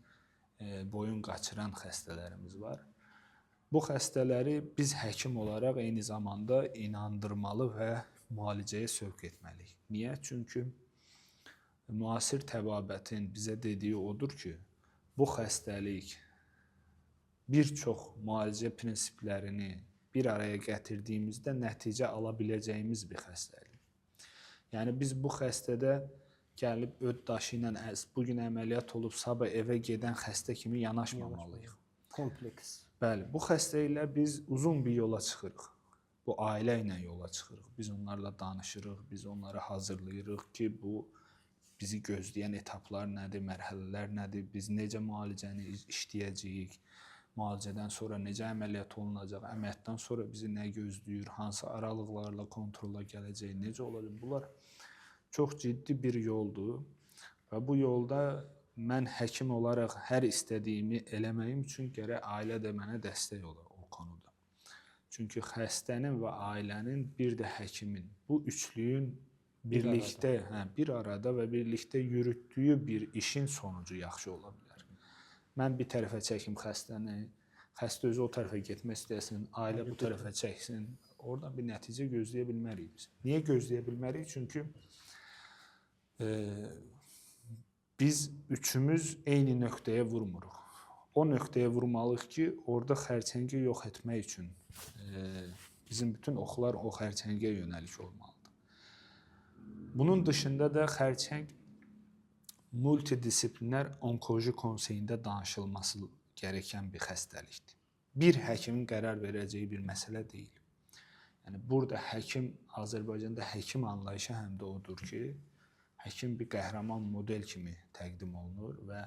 boyun qaçıran xəstələrimiz var. Bu xəstələri biz həkim olaraq eyni zamanda inandırmalı və müalicəyə sövq etməliyik. Niyə? Çünki müasir təbabətin bizə dediyi odur ki, bu xəstəlik bir çox müalicə prinsiplərini bir araya gətirdiyimizdə nəticə ala biləcəyimiz bir xəstəlik. Yəni biz bu xəstədə gəlib öd daşı ilə bugün əməliyyat olub, sabah evə gedən xəstə kimi yanaşmamalıyıq. Kompleks. Bəli, bu xəstə ilə biz uzun bir yola çıxırıq. Bu ailə ilə yola çıxırıq. Biz onlarla danışırıq, biz onları hazırlayırıq ki, bu bizi gözləyən etaplar nədir, mərhələlər nədir, biz necə müalicəni işləyəcəyik, müalicədən sonra necə əməliyyat olunacaq, əməliyyatdan sonra bizi nə gözləyir, hansı aralıqlarla kontrola gələcək, necə olacaq. Bunlar çox ciddi bir yoldur və bu yolda mən həkim olaraq hər istədiyimi eləməyim üçün gərək ailə də mənə dəstək olar o konuda. Çünki xəstənin və ailənin, bir də həkimin, bu üçlüyün birlikdə, bir arada və birlikdə yürütdüyü bir işin sonucu yaxşı ola bilər. Mən bir tərəfə çəkim xəstəni, xəstə özü o tərəfə getmək istəsin, ailə bu tərəfə çəksin, oradan bir nəticə gözləyə bilmərik biz. Niyə gözləyə bilmərik? Çünki biz üçümüz eyni nöqtəyə vurmuruq. O nöqtəyə vurmalıyıq ki, orada xərçəngi yox etmək üçün bizim bütün oxlar o xərçəngə yönəlik olmalıdır. Bunun dışında da xərçəng multidisiplinər onkoloji konseyində danışılması gərəkən bir xəstəlikdir. Bir həkimin qərar verəcəyi bir məsələ deyil. Yəni burada həkim, Azərbaycanda həkim anlayışı həm də odur ki, həkim bir qəhrəman model kimi təqdim olunur və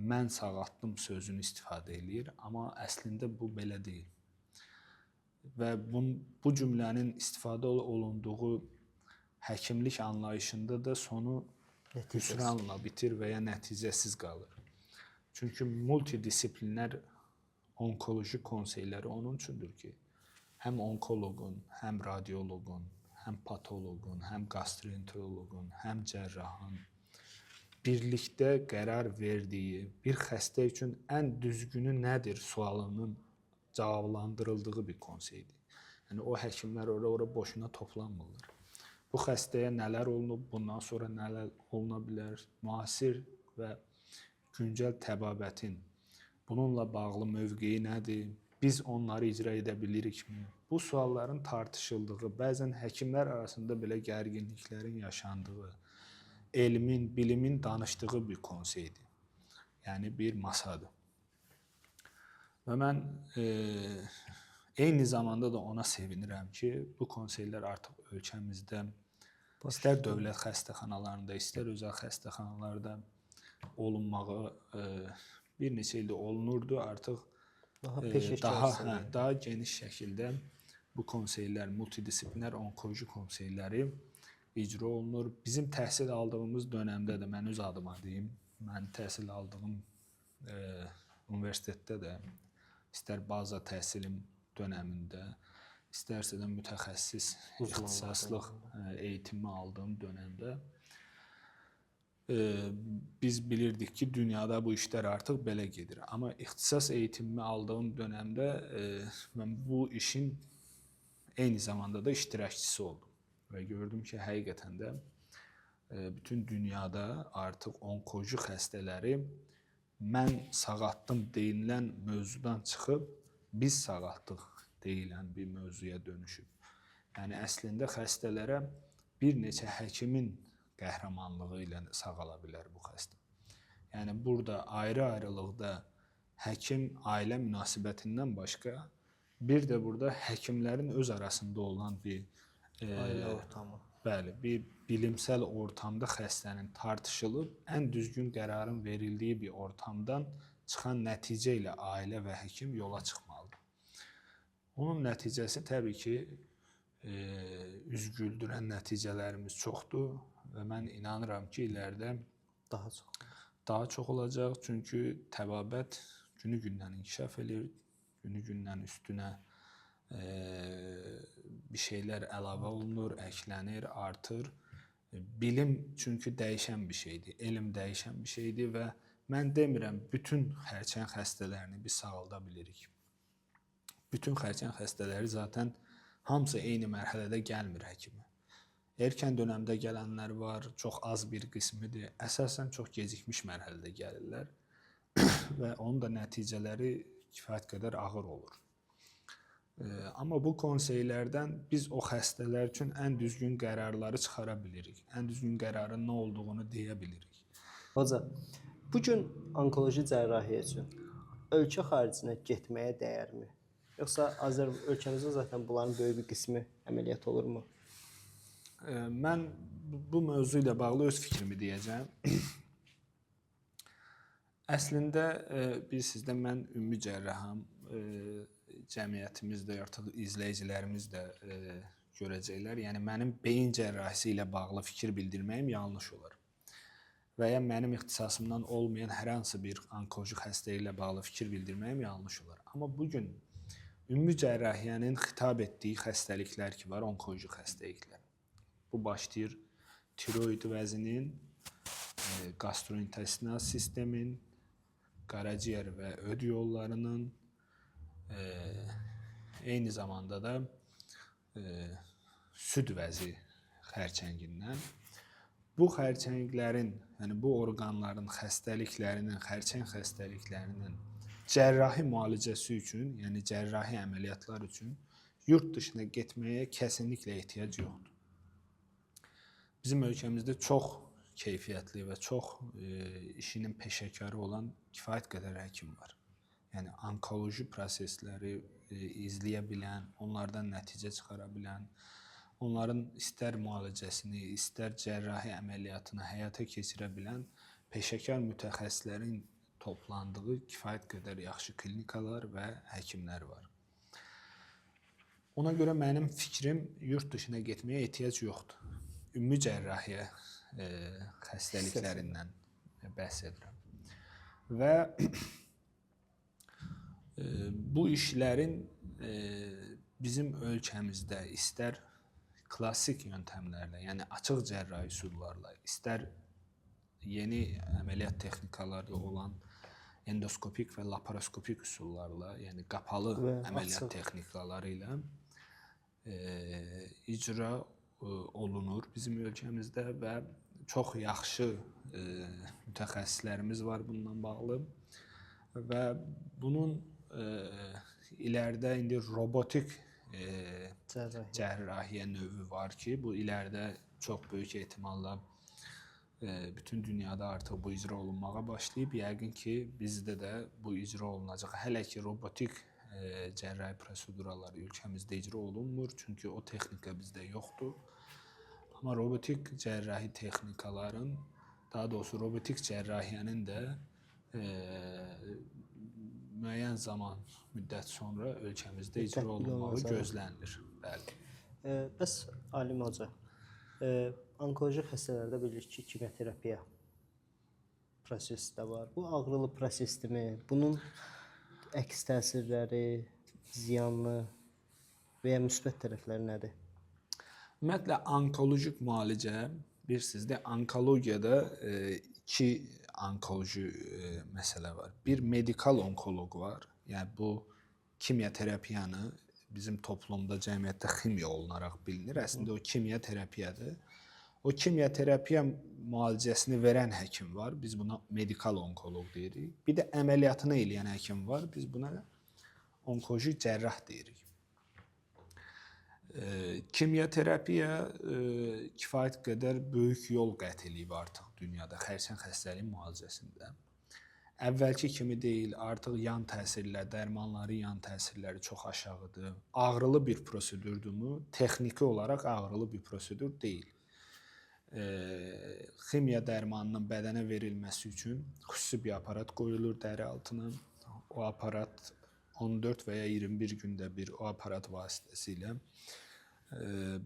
mən sağaltdım sözünü istifadə eləyir, amma əslində bu belə deyil. Və bu cümlənin istifadə olunduğu həkimlik anlayışında da sonu hüsranla bitir və ya nəticəsiz qalır. Çünki multidisiplinər onkoloji konseyləri onun üçündür ki, həm onkoloqun, həm radioloqun, həm patoloqun, həm gastroenteroloqun, həm cərrahın birlikdə qərar verdiyi bir xəstə üçün ən düzgünü nədir sualının cavablandırıldığı bir konseydir. Yəni o həkimlər ora boşuna toplanmırlar. Bu xəstəyə nələr olunub, bundan sonra nələr oluna bilər, müasir və güncəl təbabətin Bununla bağlı mövqeyi nədir? Biz onları icra edə bilirikmi? Bu sualların tartışıldığı, bəzən həkimlər arasında belə gərginliklərin yaşandığı, elmin, bilimin danışdığı bir konseydir. Yəni bir masadır. Və mən eyni zamanda da ona sevinirəm ki, bu konseylər artıq ölkəmizdə istər dövlət xəstəxanalarında, istər özəl xəstəxanalarda olunmağı bir neçə ildir olunurdu. Artıq daha geniş şəkildə bu konseylər, multidisipliner onkoloji konseyləri icra olunur. Bizim təhsil aldığımız dönəmdə də, mən öz adıma deyim, mən təhsil aldığım universitetdə də, istər baza təhsilim dönəmində, istərsə də mütəxəssis ixtisaslıq eğitimi aldığım dönəmdə biz bilirdik ki, dünyada bu işlər artıq belə gedir. Amma ixtisas eğitimimi aldığım dönəmdə mən bu işin eyni zamanda da iştirakçısı oldum. Və gördüm ki, həqiqətən də bütün dünyada artıq onkoloji xəstələri mən sağaltdım deyilən mövzudan çıxıb, biz sağaltdıq deyilən bir mövzuya dönüşüb. Yəni, əslində xəstələrə bir neçə həkimin qəhrəmanlığı ilə sağala bilər bu xəstə. Yəni, burada ayrı-ayrılıqda həkim-ailə münasibətindən başqa, bir də burada həkimlərin öz arasında olan bir ailə ortamı. Bəli, bir bilimsel ortamda xəstənin tartışılıb, ən düzgün qərarın verildiyi bir ortamdan çıxan nəticə ilə ailə və həkim yola çıxmalıdır. Onun nəticəsi təbii ki, üz güldürən nəticələrimiz çoxdur və mən inanıram ki, ilərdə daha çox olacaq. Çünki təbabət günü-gündən inkişaf edir, günü-gündən üstünə bir şeylər əlavə olunur, əklənir, artır. Bilim çünki dəyişən bir şeydir, elm dəyişən bir şeydir və mən demirəm, bütün xərçəng xəstələrini biz sağalda bilirik. Bütün xərçəng xəstələri zaten hamısı eyni mərhələdə gəlmir həkimə. Erkən dönəmdə gələnlər var, çox az bir qismidir. Əsasən çox gecikmiş mərhələdə gəlirlər və onun da nəticələri kifayət qədər ağır olur. Amma bu konseylərdən biz o xəstələr üçün ən düzgün qərarları çıxara bilirik. Ən düzgün qərarın nə olduğunu deyə bilirik. Hocam, bugün onkoloji cərrahiyyə üçün ölkə xaricinə getməyə dəyərmi? Yoxsa ölkəmizdə zaten bunların böyük bir qismi əməliyyat olurmu? Mən bu mövzu ilə bağlı öz fikrimi deyəcəm. Əslində, bilirsiniz də, mən ümumi cərraham. Cəmiyyətimiz də, artıq izləyicilərimiz də görəcəklər. Yəni, mənim beyin cərrahisi ilə bağlı fikir bildirməyim yanlış olar. Və ya mənim ixtisasımdan olmayan hər hansı bir onkoloji xəstə ilə bağlı fikir bildirməyim yanlış olar. Amma bugün ümumi cərrahiyyənin xitab etdiyi xəstəliklər ki var, onkoloji xəstəliklər. Bu başlayır tiroid vəzinin, gastrointestinal sistemin, qaraciyər və öd yollarının, eyni zamanda da süd vəzi xərçəngindən. Bu xərçənglərin, yəni bu orqanların xəstəliklərinin, xərçəng xəstəliklərinin cərrahi müalicəsi üçün, yəni cərrahi əməliyyatlar üçün yurt dışına getməyə kəsinliklə ehtiyac yoxdur. Bizim ölkəmizdə çox keyfiyyətli və çox işinin peşəkarı olan kifayət qədər həkim var. Yəni, onkoloji prosesləri izləyə bilən, onlardan nəticə çıxara bilən, onların istər müalicəsini, istər cərrahi əməliyyatını həyata keçirə bilən peşəkar mütəxəssislərin toplandığı kifayət qədər yaxşı klinikalar və həkimlər var. Ona görə mənim fikrim, yurt dışına getməyə ehtiyac yoxdur. Ümumi cərrahiyyə xəstəliklərindən bəhs edirəm. Və bu işlərin bizim ölkəmizdə istər klassik yöntəmlərlə, yəni açıq cərrahi üsullarla, istər yeni əməliyyat texnikaları olan endoskopik və laparoskopik üsullarla, yəni qapalı əməliyyat texnikaları ilə icra olunur bizim ölkəmizdə və çox yaxşı mütəxəssislərimiz var bununla bağlı. və bunun iləride indi robotik cərrahiyyə növü var ki, bu iləride çox böyük ehtimalla bütün dünyada artıq bu icra olunmağa başlayıb. Yəqin ki, bizdə də bu icra olunacaq. Hələ ki, robotik cərrahi proseduraları ölkəmizdə icra olunmur, çünki o texnika bizdə yoxdur. Amma robotik cərrahi texnikaların, daha doğrusu robotik cərrahiyyənin də müəyyən zaman müddət sonra ölkəmizdə icra olunmağı gözlənilir. Bəli. Bəs Alim Hoca, onkoloji xəstələrdə bilirik ki, kimyoterapiya prosesi də var. Bu ağrılı prosesdirmi? Bunun əks təsirləri, ziyanlı və ya müsbət tərəfləri nədir? Ümumiyyətlə, onkolojik müalicə, bilirsiniz də, onkologiyada iki onkoloji məsələ var. Bir medikal onkoloq var. Yəni bu kimyoterapiyanı bizim toplumda, cəmiyyətdə ximiya olunaraq bilinir. Əslində o kimyoterapiyadır. O kimyoterapiya müalicəsini verən həkim var. Biz buna medikal onkoloq deyirik. Bir də əməliyyatını eləyən həkim var. Biz buna onkoloji cərrah deyirik. Kimyoterapiya kifayət qədər böyük yol qət eləyib artıq dünyada xərçəng xəstəliyi müalicəsində. Əvvəlki kimi deyil, artıq yan təsirlər, dərmanların yan təsirləri çox aşağıdır. Ağrılı bir prosedürdürmü? Texniki olaraq ağrılı bir prosedur deyil. Ximiya dərmanının bədənə verilməsi üçün xüsusi bir aparat qoyulur dəri altına. O aparat 14 və ya 21 gündə bir o aparat vasitəsilə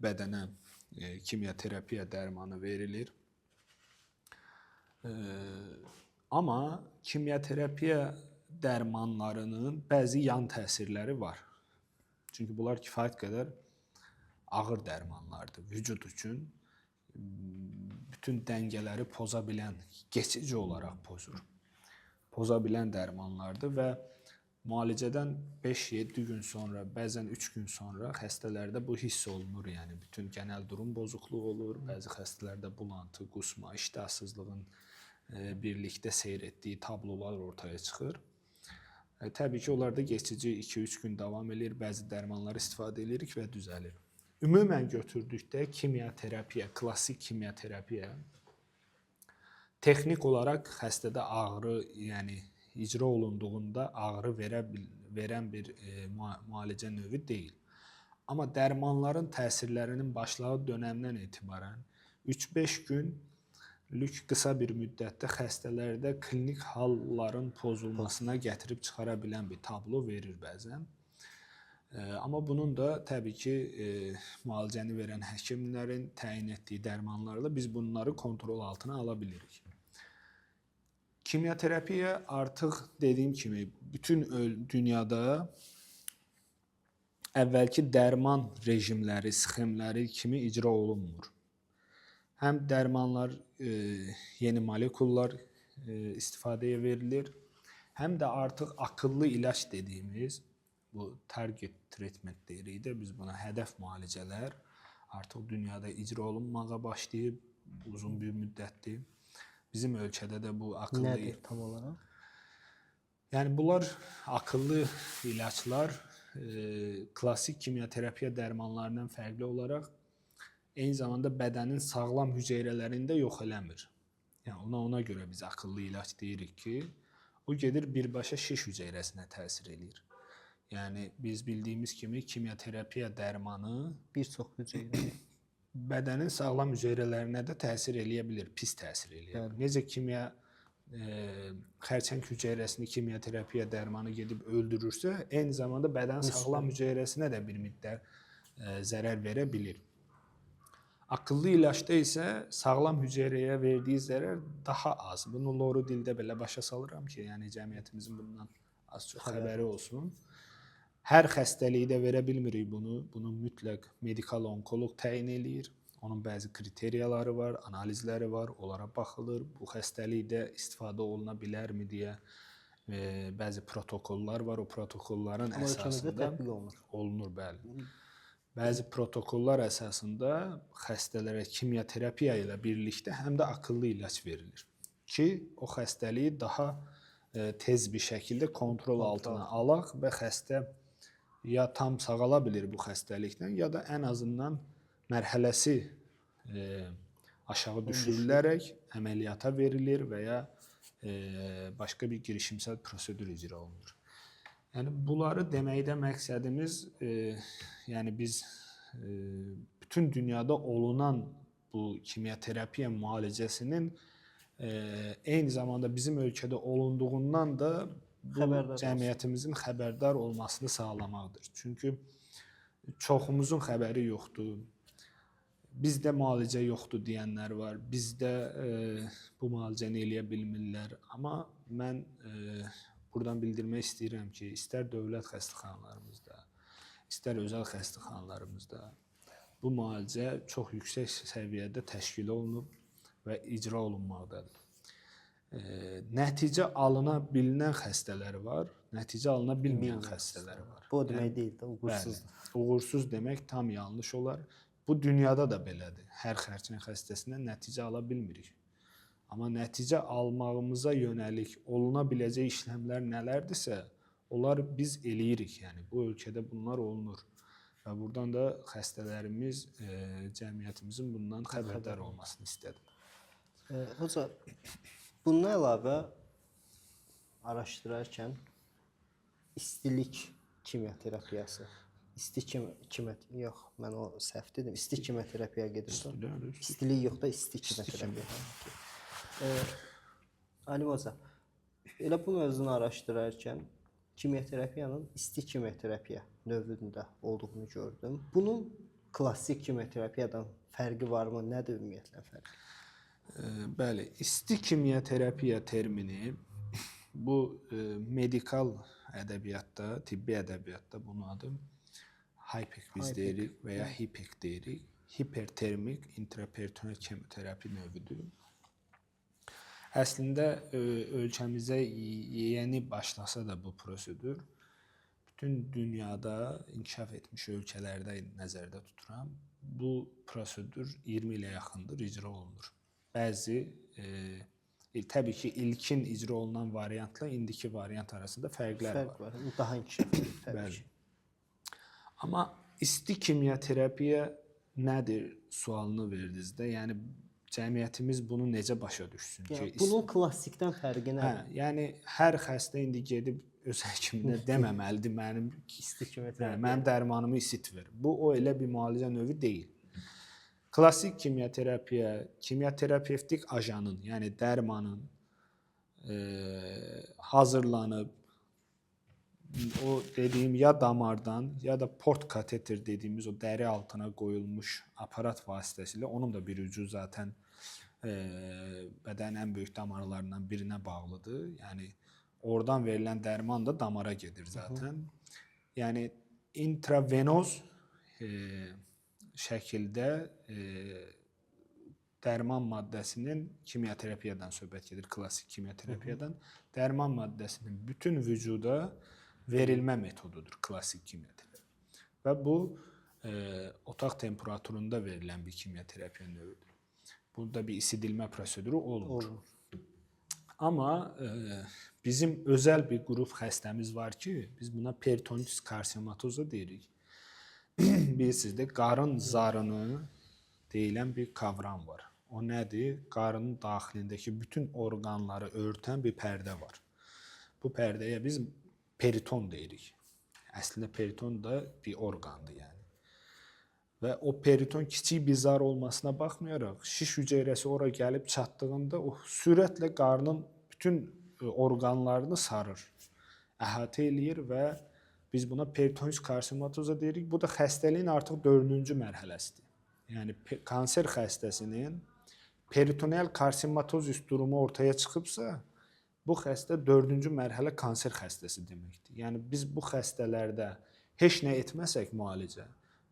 bədənə kimyoterapiya dərmanı verilir. Amma kimyoterapiya dərmanlarının bəzi yan təsirləri var. Çünki bunlar kifayət qədər ağır dərmanlardır. Vücud üçün bütün dəngələri poza bilən, keçici olaraq poza bilən dərmanlardır və müalicədən 5-7 gün sonra, bəzən 3 gün sonra xəstələrdə bu hiss olunur. Yəni bütün genel durum bozukluğu olur, bəzi xəstələrdə bulantı, qusma, iştahsızlığın birlikdə seyr etdiyi tablolar ortaya çıxır. Təbii ki, onlar da geçici 2-3 gün davam edir, bəzi dərmanlar istifadə edirik və düzəlir. Ümumən götürdükdə kimyoterapiya, klassik kimyoterapiya texnik olaraq xəstədə ağrı, yəni icra olunduğunda ağrı verən bir müalicə növü deyil. Amma dərmanların təsirlərinin başladığı dönəmdən etibarən 3-5 günlük qısa bir müddətdə xəstələrdə klinik halların pozulmasına gətirib çıxara bilən bir tablo verir bəzən. Amma bunun da təbii ki, müalicəni verən həkimlərin təyin etdiyi dərmanlarla biz bunları kontrol altına ala bilirik. Kimyoterapiya artıq dediyim kimi bütün dünyada əvvəlki dərman rejimləri, sxemləri kimi icra olunmur. Həm dərmanlar, yeni molekullar istifadəyə verilir, həm də artıq akıllı ilaç dediyimiz, bu target treatment deyirik də, biz buna hədəf müalicələr artıq dünyada icra olunmağa başlayıb uzun bir müddətdir. Bizim ölkədə də bu akıllı... Nədir tam olaraq? Yəni bunlar akıllı ilaçlar klassik kimyoterapiya dərmanlarından fərqli olaraq eyni zamanda bədənin sağlam hüceyrələrində yox eləmir. Yəni ona görə biz akıllı ilaç deyirik ki, o gedir birbaşa şiş hüceyrəsinə təsir eləyir. Yəni biz bildiyimiz kimi kimyoterapiya dərmanı bir çox hüceyrə bədənin sağlam hüceyrələrinə də təsir eləyə bilir, pis təsir eləyə bilir. Necə xərçəng hüceyrəsini kimyoterapiya dərmanı gedib öldürürsə, eyni zamanda bədən sağlam hüceyrəsinə də bir miqdar zərər verə bilir. Akıllı ilaçda isə sağlam hüceyrəyə verdiyi zərər daha az. Bunu loru dildə belə başa salıram ki, yəni cəmiyyətimizin bundan az-çox xəbəri olsun. Hər xəstəlikdə verə bilmirik bunu. Bunu mütləq medikal onkoloq təyin eləyir. Onun bəzi kriteriyaları var, analizləri var, onlara baxılır. Bu xəstəlikdə istifadə oluna bilərmi deyə bəzi protokollar var. O protokolların əsasında olunur, bəli. Bəzi protokollar əsasında xəstələrə kimyoterapiya ilə birlikdə həm də akıllı ilaç verilir ki, o xəstəliyi daha tez bir şəkildə kontrol altına alaq və xəstə ya tam sağala bilir bu xəstəlikdən, ya da ən azından mərhələsi aşağı düşürülərək əməliyyata verilir və ya başqa bir girişimsel prosedur icra olunur. Yəni bunları deməkdə məqsədimiz, yəni biz bütün dünyada olunan bu kimyaterapiya müalicəsinin eyni zamanda bizim ölkədə olunduğundan da bu cəmiyyətimizin xəbərdar olmasını sağlamaqdır. Çünki çoxumuzun xəbəri yoxdur. Bizdə müalicə yoxdur deyənlər var. Bizdə bu müalicəni eləyə bilmirlər. Amma mən buradan bildirmək istəyirəm ki, istər dövlət xəstəxanalarımızda, istər özəl xəstəxanalarımızda bu müalicə çox yüksək səviyyədə təşkil olunub və icra olunmaqdadır. Nəticə alına bilinən xəstələr var, nəticə alına bilməyən xəstələr var. Bu demək deyil də, uğursuzdur. Uğursuz demək tam yanlış olar. Bu dünyada da belədir. Hər xərçəng xəstəsindən nəticə ala bilmirik. Amma nəticə almağımıza yönəlik oluna biləcək işləmlər nələrdirsə, onlar biz eləyirik. Yəni bu ölkədə bunlar olunur. Və buradan da xəstələrimiz, cəmiyyətimizin bundan xəbərdar olmasını istədim. Hocam, bundan əlavə araşdırarkən istilik kimyaterapiyası, yox, mən o səhv dedim, isti kimyaterapiyaya gedirdim. İstilik yox da isti kimyaterapiya. Alim hocam, elə bu mövzunu araşdırarkən kimyaterapiyanın isti kimyaterapiya növündə olduğunu gördüm. Bunun klassik kimyaterapiyadan fərqi varmı? Nədir ümumiyyətlə fərqi? Bəli, isti kimyaterapiya termini bu medikal ədəbiyyatda, tibbi ədəbiyyatda bunun adı HIPEC biz deyirik və ya HIPEC deyirik. Hipertermik intraperitoneal kemoterapi növüdür. Əslində ölkəmizə yeni başlasa da bu prosedur bütün dünyada inkişaf etmiş ölkələrdə nəzərdə tuturam. Bu prosedur 20 ilə yaxındır icra olunur. Bəzi təbii ki, ilkin icra olunan variantla indiki variant arasında fərqlər var. Daha inkişaf edir təbii ki. Amma isti kimyaterapiya nədir sualını verdiniz də. Yəni cəmiyyətimiz bunu necə başa düşsün ki, bunun klassikdən fərqi nədir? Yəni hər xəstə indi gedib öz həkiminə deməməlidir mənim isti kimyaterapiya. Mənim dərmanımı isit ver. Bu o elə bir müalicə növü deyil. Klassik kimyaterapiya, kimyaterapevtik ajanın, yəni dərmanın hazırlanıb o dediyim ya damardan ya da port kateter dediyimiz o dəri altına qoyulmuş aparat vasitəsilə, onun da bir ucu zaten bədənin ən böyük damarlarından birinə bağlıdır. Yəni oradan verilən dərman da damara gedir zaten. Yəni intravenoz şəkildə dərman maddəsinin kimyaterapiyadan söhbət gedir, klassik kimyaterapiyadan. Dərman maddəsinin bütün vücuda verilmə metodudur klassik kimyaterapiya. Və bu otaq temperaturunda verilən bir kimyaterapiya növüdür. Burada bir isidilmə proseduru olmur. Amma bizim özəl bir qrup xəstəmiz var ki, biz buna peritonitis karsinomatoza deyirik. Bilirsiniz də, qarın zarını deyilən bir kavram var. O nədir? Qarının daxilindəki bütün orqanları örtən bir pərdə var. Bu pərdəyə biz periton deyirik. Əslində periton da bir orqandır yəni. Və o periton kiçik bir zar olmasına baxmayaraq, şiş hüceyrəsi ora gəlib çatdığında o sürətlə qarnın bütün orqanlarını sarır, əhatə eləyir və biz buna peritonitis karsinomatoza deyirik. Bu da xəstəliyin artıq 4-cü mərhələsidir. Yəni kanser xəstəsinin peritoneal karsinomatoz durumu ortaya çıxıbsa, bu xəstə 4-cü mərhələ kanser xəstəsi deməkdir. Yəni biz bu xəstələrdə heç nə etməsək müalicə,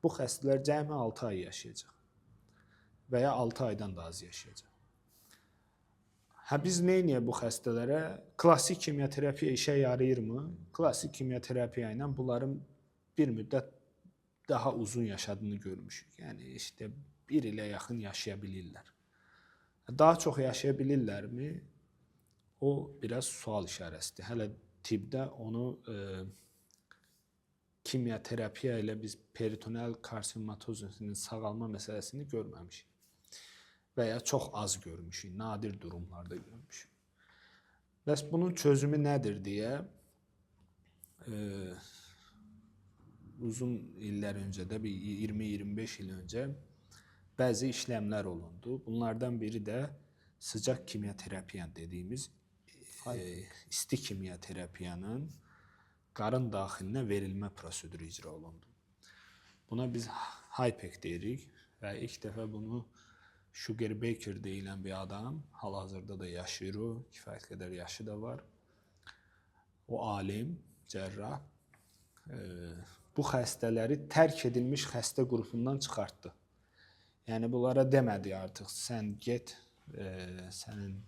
bu xəstələr cəmi 6 ay yaşayacaq və ya 6 aydan da az yaşayacaq. Biz nə edək bu xəstələrə? Klassik kimyaterapiya işə yarayırmı? Klassik kimyaterapiya ilə bunların bir müddət daha uzun yaşadığını görmüşük. Yəni işte 1 ilə yaxın yaşaya bilirlər. Daha çox yaşaya bilirlərmi? o biraz sual işarəsidir. Hələ tibbdə onu kimyaterapiya ilə biz peritoneal karsinomatozisin sağalma məsələsini görməmişik. Və ya çox az görmüşük, nadir durumlarda görmüşük. Bəs bunun çözümü nədir deyə uzun illər öncə də, bir 20-25 il öncə bəzi işləmlər olundu. Bunlardan biri də sıcaq kimyaterapiya dediyimiz isti kimyaterapiyanın qarın daxilinə verilmə proseduru icra olundu. Buna biz HIPEC deyirik və ilk dəfə bunu Sugar Baker deyilən bir adam, hal-hazırda da yaşayır o, kifayət qədər yaşı da var. O alim, cərrah bu xəstələri tərk edilmiş xəstə qrupundan çıxartdı. Yəni bunlara demədi artıq, sən get, sənin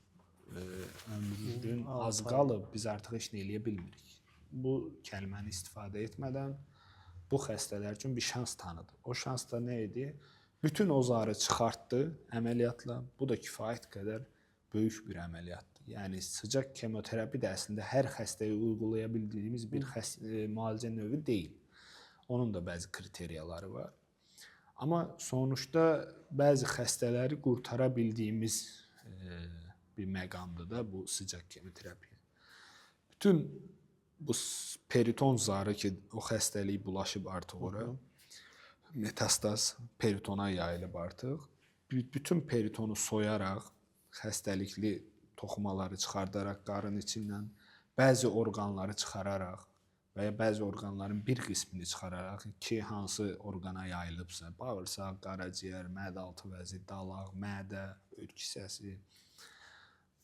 ömrün az qalıb, biz artıq heç nə eləyə bilmirik. Bu kəlməni istifadə etmədən bu xəstələr üçün bir şans tanıdı. O şans da nə idi? Bütün o zarı çıxartdı əməliyyatla. Bu da kifayət qədər böyük bir əməliyyatdır. Yəni sıcaq kemoterapi də əslində hər xəstəyə uygulaya bildiyimiz bir müalicə növü deyil. Onun da bəzi kriteriyaları var. Amma sonuçta bəzi xəstələri qurtara bildiyimiz bir məqamdır da bu sıcaq kemoterapiya. Bütün bu periton zarı ki, o xəstəlik bulaşıb artıq ora, metastaz peritona yayılıb artıq. Bütün peritonu soyaraq, xəstəlikli toxumaları çıxardaraq qarın içindən, bəzi orqanları çıxararaq və ya bəzi orqanların bir qismini çıxararaq ki, hansı orqana yayılıbsa, bağırsaq, qaraciyər, mədə-altı vəzi, dalaq, mədə, böyür kisəsi,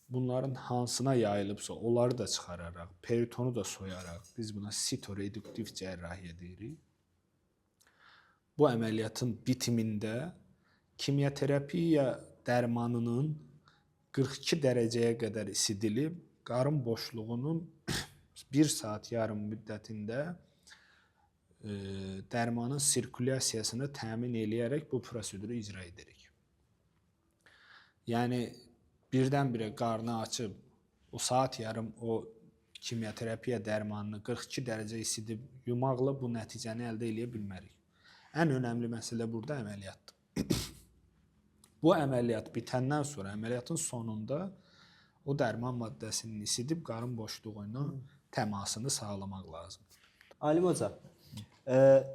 bunların hansına yayılıbsa, onları da çıxararaq, peritonu da soyaraq, biz buna sitoreduktiv cərrahiyyə deyirik. Bu əməliyyatın bitimində kimyaterapiya dərmanının 42 dərəcəyə qədər isidilib, qarın boşluğunun 1 saat yarım müddətində dərmanın sirkulyasiyasını təmin eləyərək bu proseduru icra edirik. Yəni birdən-birə qarnı açıb, o saat yarım o kimyaterapiya dərmanını 42 dərəcə isidib yumaqla bu nəticəni əldə edə bilmərik. Ən önəmli məsələ burada əməliyyatdır. Bu əməliyyat bitəndən sonra, əməliyyatın sonunda o dərman maddəsinin isidib qarın boşluğu ilə təmasını sağlamaq lazımdır. Alim hocam,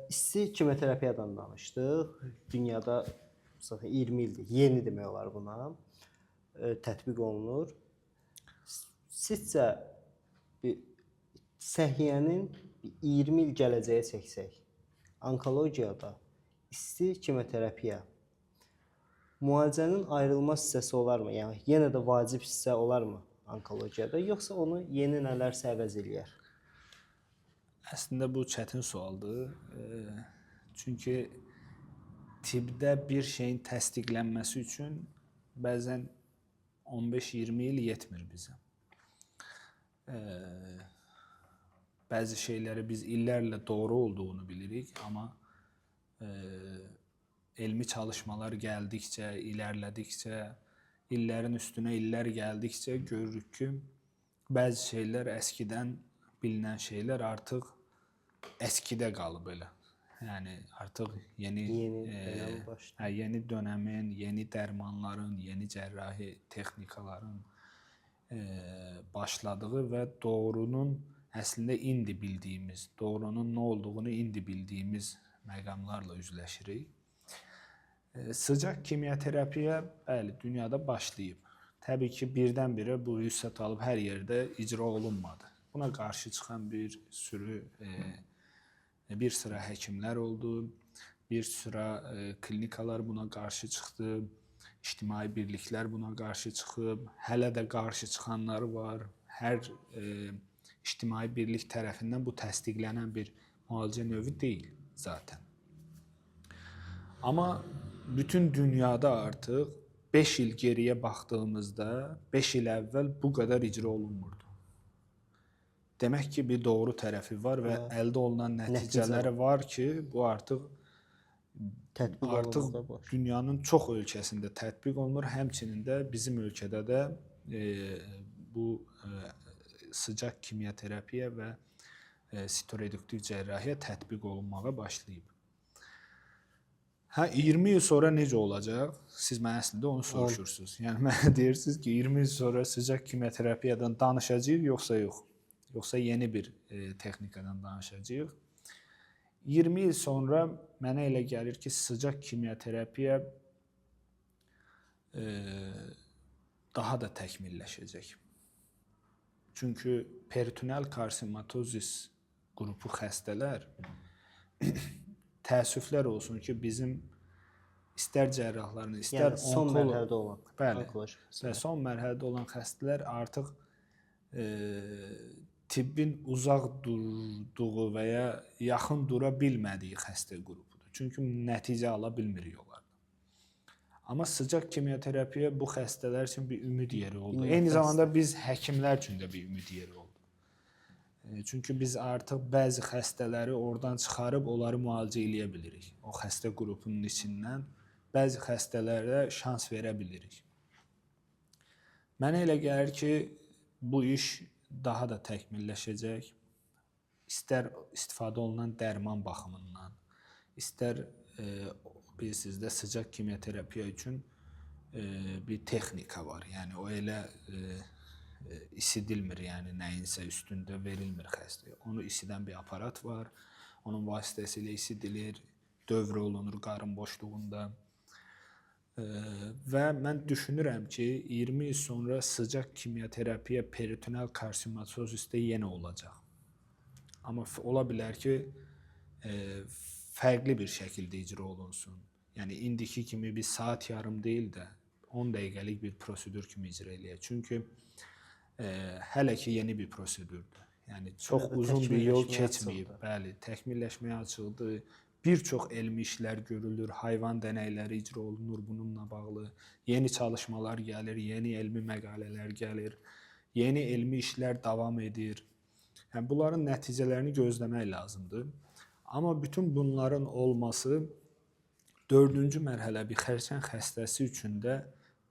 isti kimyoterapiyadan danışdıq. Dünyada 20 ildir, yeni demək olar buna, tətbiq olunur. Sizcə səhiyyənin 20 il gələcəyə çəksək, onkologiyada isti kimyoterapiya müalicənin ayrılmaz hissəsi olarmı? Yəni yenə də vacib hissə olarmı onkologiyada, yoxsa onu yeni nələrsə əvəz eləyər? Əslində bu çətin sualdır. Çünki tibbdə bir şeyin təsdiqlənməsi üçün bəzən 15-20 il yetmir bizə. Bəzi şeyləri biz illərlə doğru olduğunu bilirik, amma elmi çalışmalar gəldikcə, ilərlədikcə, illərin üstünə illər gəldikcə görürük ki, bəzi şeylər əskidən bilinən şeylər artıq əskidə qalıb elə. Yəni artıq yeni dönəmin, yeni dərmanların, yeni cərrahi texnikaların başladığı və doğrunun əslində indi bildiyimiz, doğrunun nə olduğunu indi bildiyimiz məqamlarla üzləşirik. Sıcaq kimyoterapiya bəli dünyada başlayıb. Təbii ki, birdən-birə bu vüsət alıb hər yerdə icra olunmadı. Buna qarşı çıxan bir sıra həkimlər oldu, bir sıra klinikalar buna qarşı çıxdı, ictimai birliklər buna qarşı çıxıb, hələ də qarşı çıxanlar var. Hər ictimai birlik tərəfindən bu təsdiqlənən bir müalicə növü deyil zaten. Amma bütün dünyada artıq 5 il geriyə baxdığımızda 5 il əvvəl bu qədər icra olunmurdu. Demək ki, bir doğru tərəfi var və əldə olunan nəticələri var ki, bu artıq dünyanın çox ölkəsində tətbiq olunur. Həmçinin də bizim ölkədə də bu sıcaq kimyaterapiya və sitoreduktiv cərrahiyyə tətbiq olunmağa başlayıb. 20 il sonra necə olacaq? Siz mənə əslində onu soruşursunuz. Yəni mənə deyirsiniz ki, 20 il sonra sıcaq kimyaterapiyadan danışacağıq yoxsa yox? Yoxsa yeni bir texnikadan danışacağıq? 20 il sonra mənə elə gəlir ki, sıcaq kimyaterapiya daha da təkmilləşəcək. Çünki peritoneal karsimatozis qrupu xəstələr təəssüflər olsun ki, bizim istər cərrahların, istər Yəni son mərhələdə olan bəli, və son mərhələdə olan xəstələr artıq tibbin uzaq durduğu və ya yaxın dura bilmədiyi xəstə qrupudur. Çünki nəticə ala bilmirik onlardan. Amma sıcaq kimyaterapiya bu xəstələr üçün bir ümid yeri oldu. Eyni zamanda biz həkimlər üçün də bir ümid yeri oldu. Çünki biz artıq bəzi xəstələri oradan çıxarıb onları müalicə eləyə bilirik. O xəstə qrupunun içindən bəzi xəstələrə şans verə bilirik. Mənə elə gəlir ki, bu iş daha da təkmilləşəcək. İstər istifadə olunan dərman baxımından, istər bilirsiniz də sıcaq kimyaterapiya üçün bir texnika var. Yəni o elə isidilmir, yəni nəyinsə üstündə verilmir xəstəyə. Onu isidən bir aparat var. Onun vasitəsilə isidilir, dövr olunur qarın boşluğunda. Və mən düşünürəm ki, 20 il sonra sıcaq kimyaterapiya peritoneal karsimatozisdə yenə olacaq. Amma ola bilər ki, fərqli bir şəkildə icra olunsun. Yəni indiki kimi bir saat yarım deyil də 10 dəqiqəlik bir prosedur kimi icra eləyək. Çünki hələ ki yeni bir prosedurdur. Yəni çox uzun bir yol keçməyib. Bəli, təkmilləşməyə açıldı. Bir çox elmi işlər görülür, hayvan dənəkləri icra olunur bununla bağlı. Yeni çalışmalar gəlir, yeni elmi məqalələr gəlir, yeni elmi işlər davam edir. Yəni bunların nəticələrini gözləmək lazımdır. Amma bütün bunların olması 4-cü mərhələ bir xərçəng xəstəsi üçün də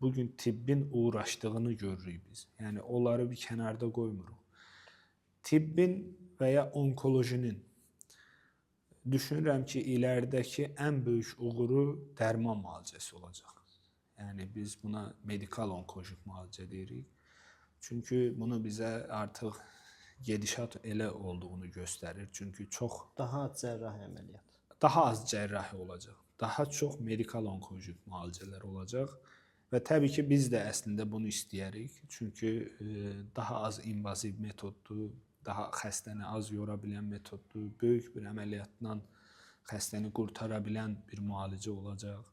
bugün tibbin uğraşdığını görürük biz. Yəni onları bir kənarda qoymuruq. Tibbin və ya onkolojinin düşünürəm ki, iləridəki ən böyük uğuru dərman müalicəsi olacaq. Yəni biz buna medikal onkolojik müalicə deyirik. Çünki bunu bizə artıq gedişat elə olduğunu göstərir. Çünki çox daha az cərrahi əməliyyat. Daha az cərrahi olacaq. Daha çox medikal onkolojik müalicələr olacaq. Və təbii ki, biz də əslində bunu istəyərik. Çünki daha az invaziv metoddur, daha xəstəni az yora bilən metoddur, böyük bir əməliyyatla xəstəni qurtara bilən bir müalicə olacaq.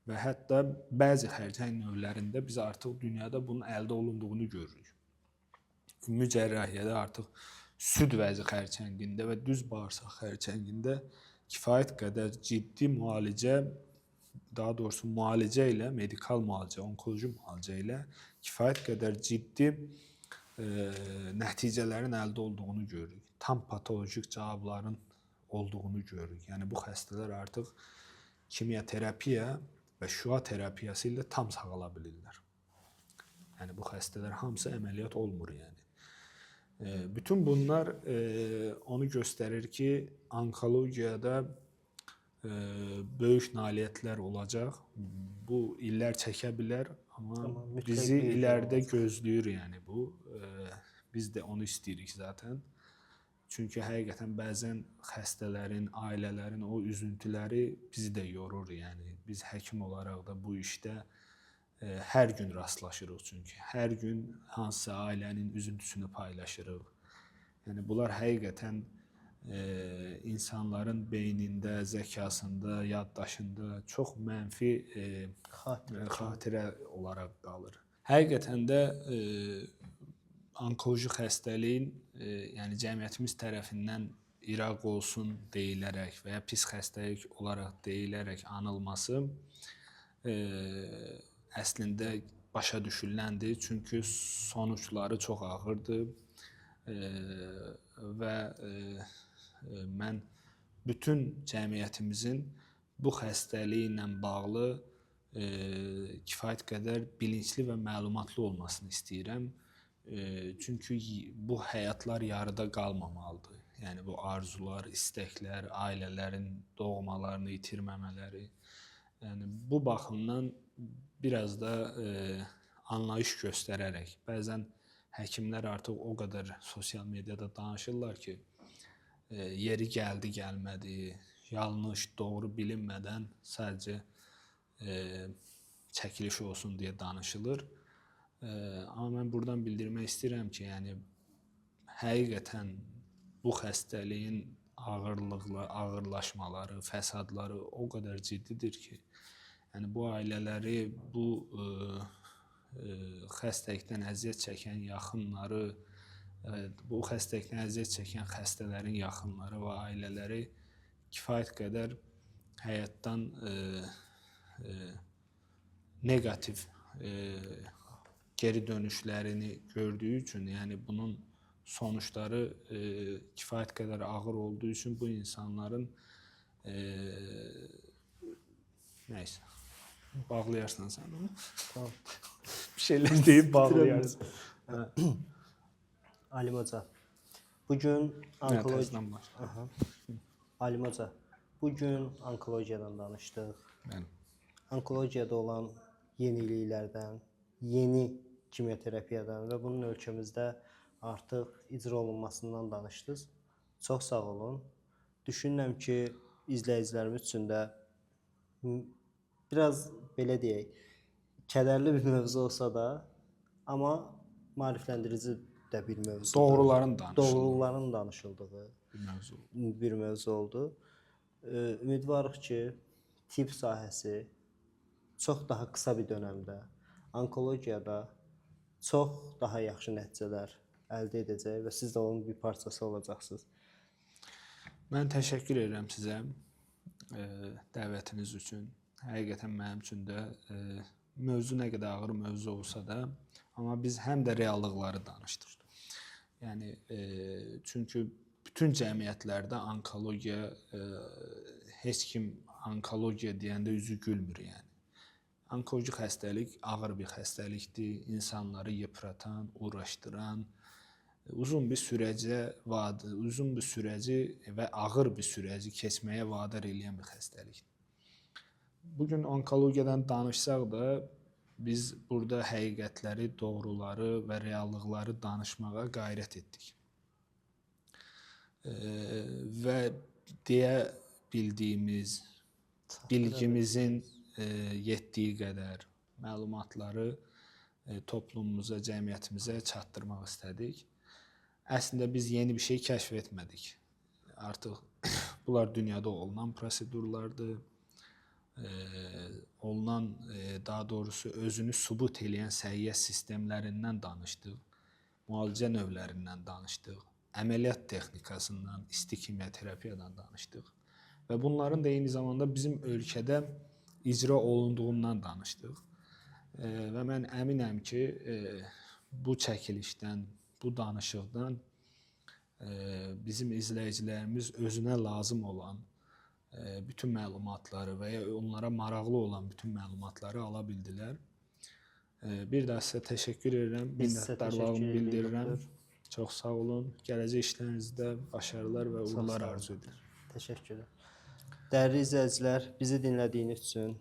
Və hətta bəzi xərçəng növlərində biz artıq dünyada bunun əldə olunduğunu görürük. Ümumi cərrahiyyədə artıq süd vəzi xərçəngində və düz bağırsaq xərçəngində kifayət qədər ciddi müalicə, daha doğrusu müalicə ilə, medikal müalicə, onkoloji müalicə ilə kifayət qədər ciddi nəticələrin əldə olduğunu görürük. Tam patolojik cavabların olduğunu görürük. Yəni bu xəstələr artıq kimyaterapiya və şüa terapiyası ilə tam sağala bilirlər. Yəni bu xəstələr hamısı əməliyyat olmur yəni. Bütün bunlar onu göstərir ki, onkologiyada böyük nailiyyətlər olacaq. Bu illər çəkə bilər, amma bizi ilərdə gözləyir yəni bu. Biz də onu istəyirik zaten. Çünki həqiqətən bəzən xəstələrin, ailələrin o üzüntüləri bizi də yorur yəni. Biz həkim olaraq da bu işdə hər gün rastlaşırıq çünki. Hər gün hansısa ailənin üzüntüsünü paylaşırıq. Yəni bunlar həqiqətən insanların beynində, zəkasında, yaddaşında çox mənfi xatirə olaraq qalır. Həqiqətən də onkoloji xəstəliyin, yəni cəmiyyətimiz tərəfindən İraq olsun deyilərək və ya pis xəstəlik olaraq deyilərək anılması əslində başa düşüləndir. Çünki sonuçları çox ağırdır və mən bütün cəmiyyətimizin bu xəstəliklə bağlı kifayət qədər bilinçli və məlumatlı olmasını istəyirəm. Çünki bu həyatlar yarıda qalmamalıdır. Yəni bu arzular, istəklər, ailələrin doğmalarını itirməmələri. Yəni bu baxımdan biraz da anlayış göstərərək, bəzən həkimlər artıq o qədər sosial mediada danışırlar ki, yeri gəldi, gəlmədi, yanlış, doğru bilinmədən sadəcə çəkiliş olsun deyə danışılır. Amma mən buradan bildirmək istəyirəm ki, yəni həqiqətən bu xəstəliyin ağırlaşmaları, fəsadları o qədər ciddidir ki, yəni bu ailələri, bu xəstəlikdən əziyyət çəkən yaxınları, bu xəstəlikdən əziyyət çəkən xəstələrin yaxınları və ailələri kifayət qədər həyatdan neqativ geri dönüşlərini gördüyü üçün, yəni bunun sonuçları kifayət qədər ağır olduğu üçün bu insanların nəysə bağlayarsan sən onu. Tamam. Bir şeylər deyib bağlayarsan. Alim Hoca, bugün Təzədən başla. Alim Hoca, bugün onkologiyadan danışdıq. Bəli. Onkologiyada olan yeniliklərdən, yeni kimioterapiyadan və bunun ölkəmizdə artıq icra olunmasından danışdınız. Çox sağ olun. Düşünürəm ki, izləyicilərimiz üçün də biraz belə deyək, kədərli bir mövzu olsa da, amma maarifləndirici də bir mövzudur. Doğruların danışıldığı bir mövzu oldu. Ümidvarıq ki, tibb sahəsi çox daha qısa bir dönəmdə onkologiyada çox daha yaxşı nəticələr əldə edəcək və siz də onun bir parçası olacaqsınız. Mən təşəkkür edirəm sizə dəvətiniz üçün. Həqiqətən mənim üçün də mövzu nə qədər ağır mövzu olsa da, amma biz həm də reallıqları danışdıq. Yəni çünki bütün cəmiyyətlərdə onkologiya heç kim onkologiya deyəndə üzü gülmür yəni. Onkoloji xəstəlik ağır bir xəstəlikdir, insanları yıpratan, uğraşdıran, uzun bir sürəci və ağır bir sürəci keçməyə vadar edən bir xəstəlikdir. Bugün onkologiyadan danışsaq da, biz burada həqiqətləri, doğruları və reallıqları danışmağa qayrət etdik. Və deyə bildiyimiz, bilgimizin yetdiyi qədər məlumatları toplumumuza, cəmiyyətimizə çatdırmaq istədik. Əslində biz yeni bir şey kəşf etmədik. Artıq bunlar dünyada olunan prosedurlardır. Daha doğrusu özünü sübut edən səhiyyə sistemlərindən danışdıq. Müalicə növlərindən danışdıq. Əməliyyat texnikasından, isti kimioterapiyadan danışdıq. Və bunların da eyni zamanda bizim ölkədə icra olunduğundan danışdıq. Və mən əminəm ki, bu çəkilişdən, bu danışıqdan bizim izləyicilərimiz özünə lazım olan bütün məlumatları və ya onlara maraqlı olan bütün məlumatları ala bildilər. Bir daha sizə təşəkkür edirəm, minnətdarlığımı bildirirəm. Çox sağ olun. Gələcək işlərinizdə başarılar və uğurlar arzu edirəm. Təşəkkürlər. Dəyərli izləyicilər, bizi dinlədiyiniz üçün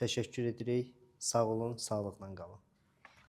təşəkkür edirik. Sağ olun, sağlıqla qalın.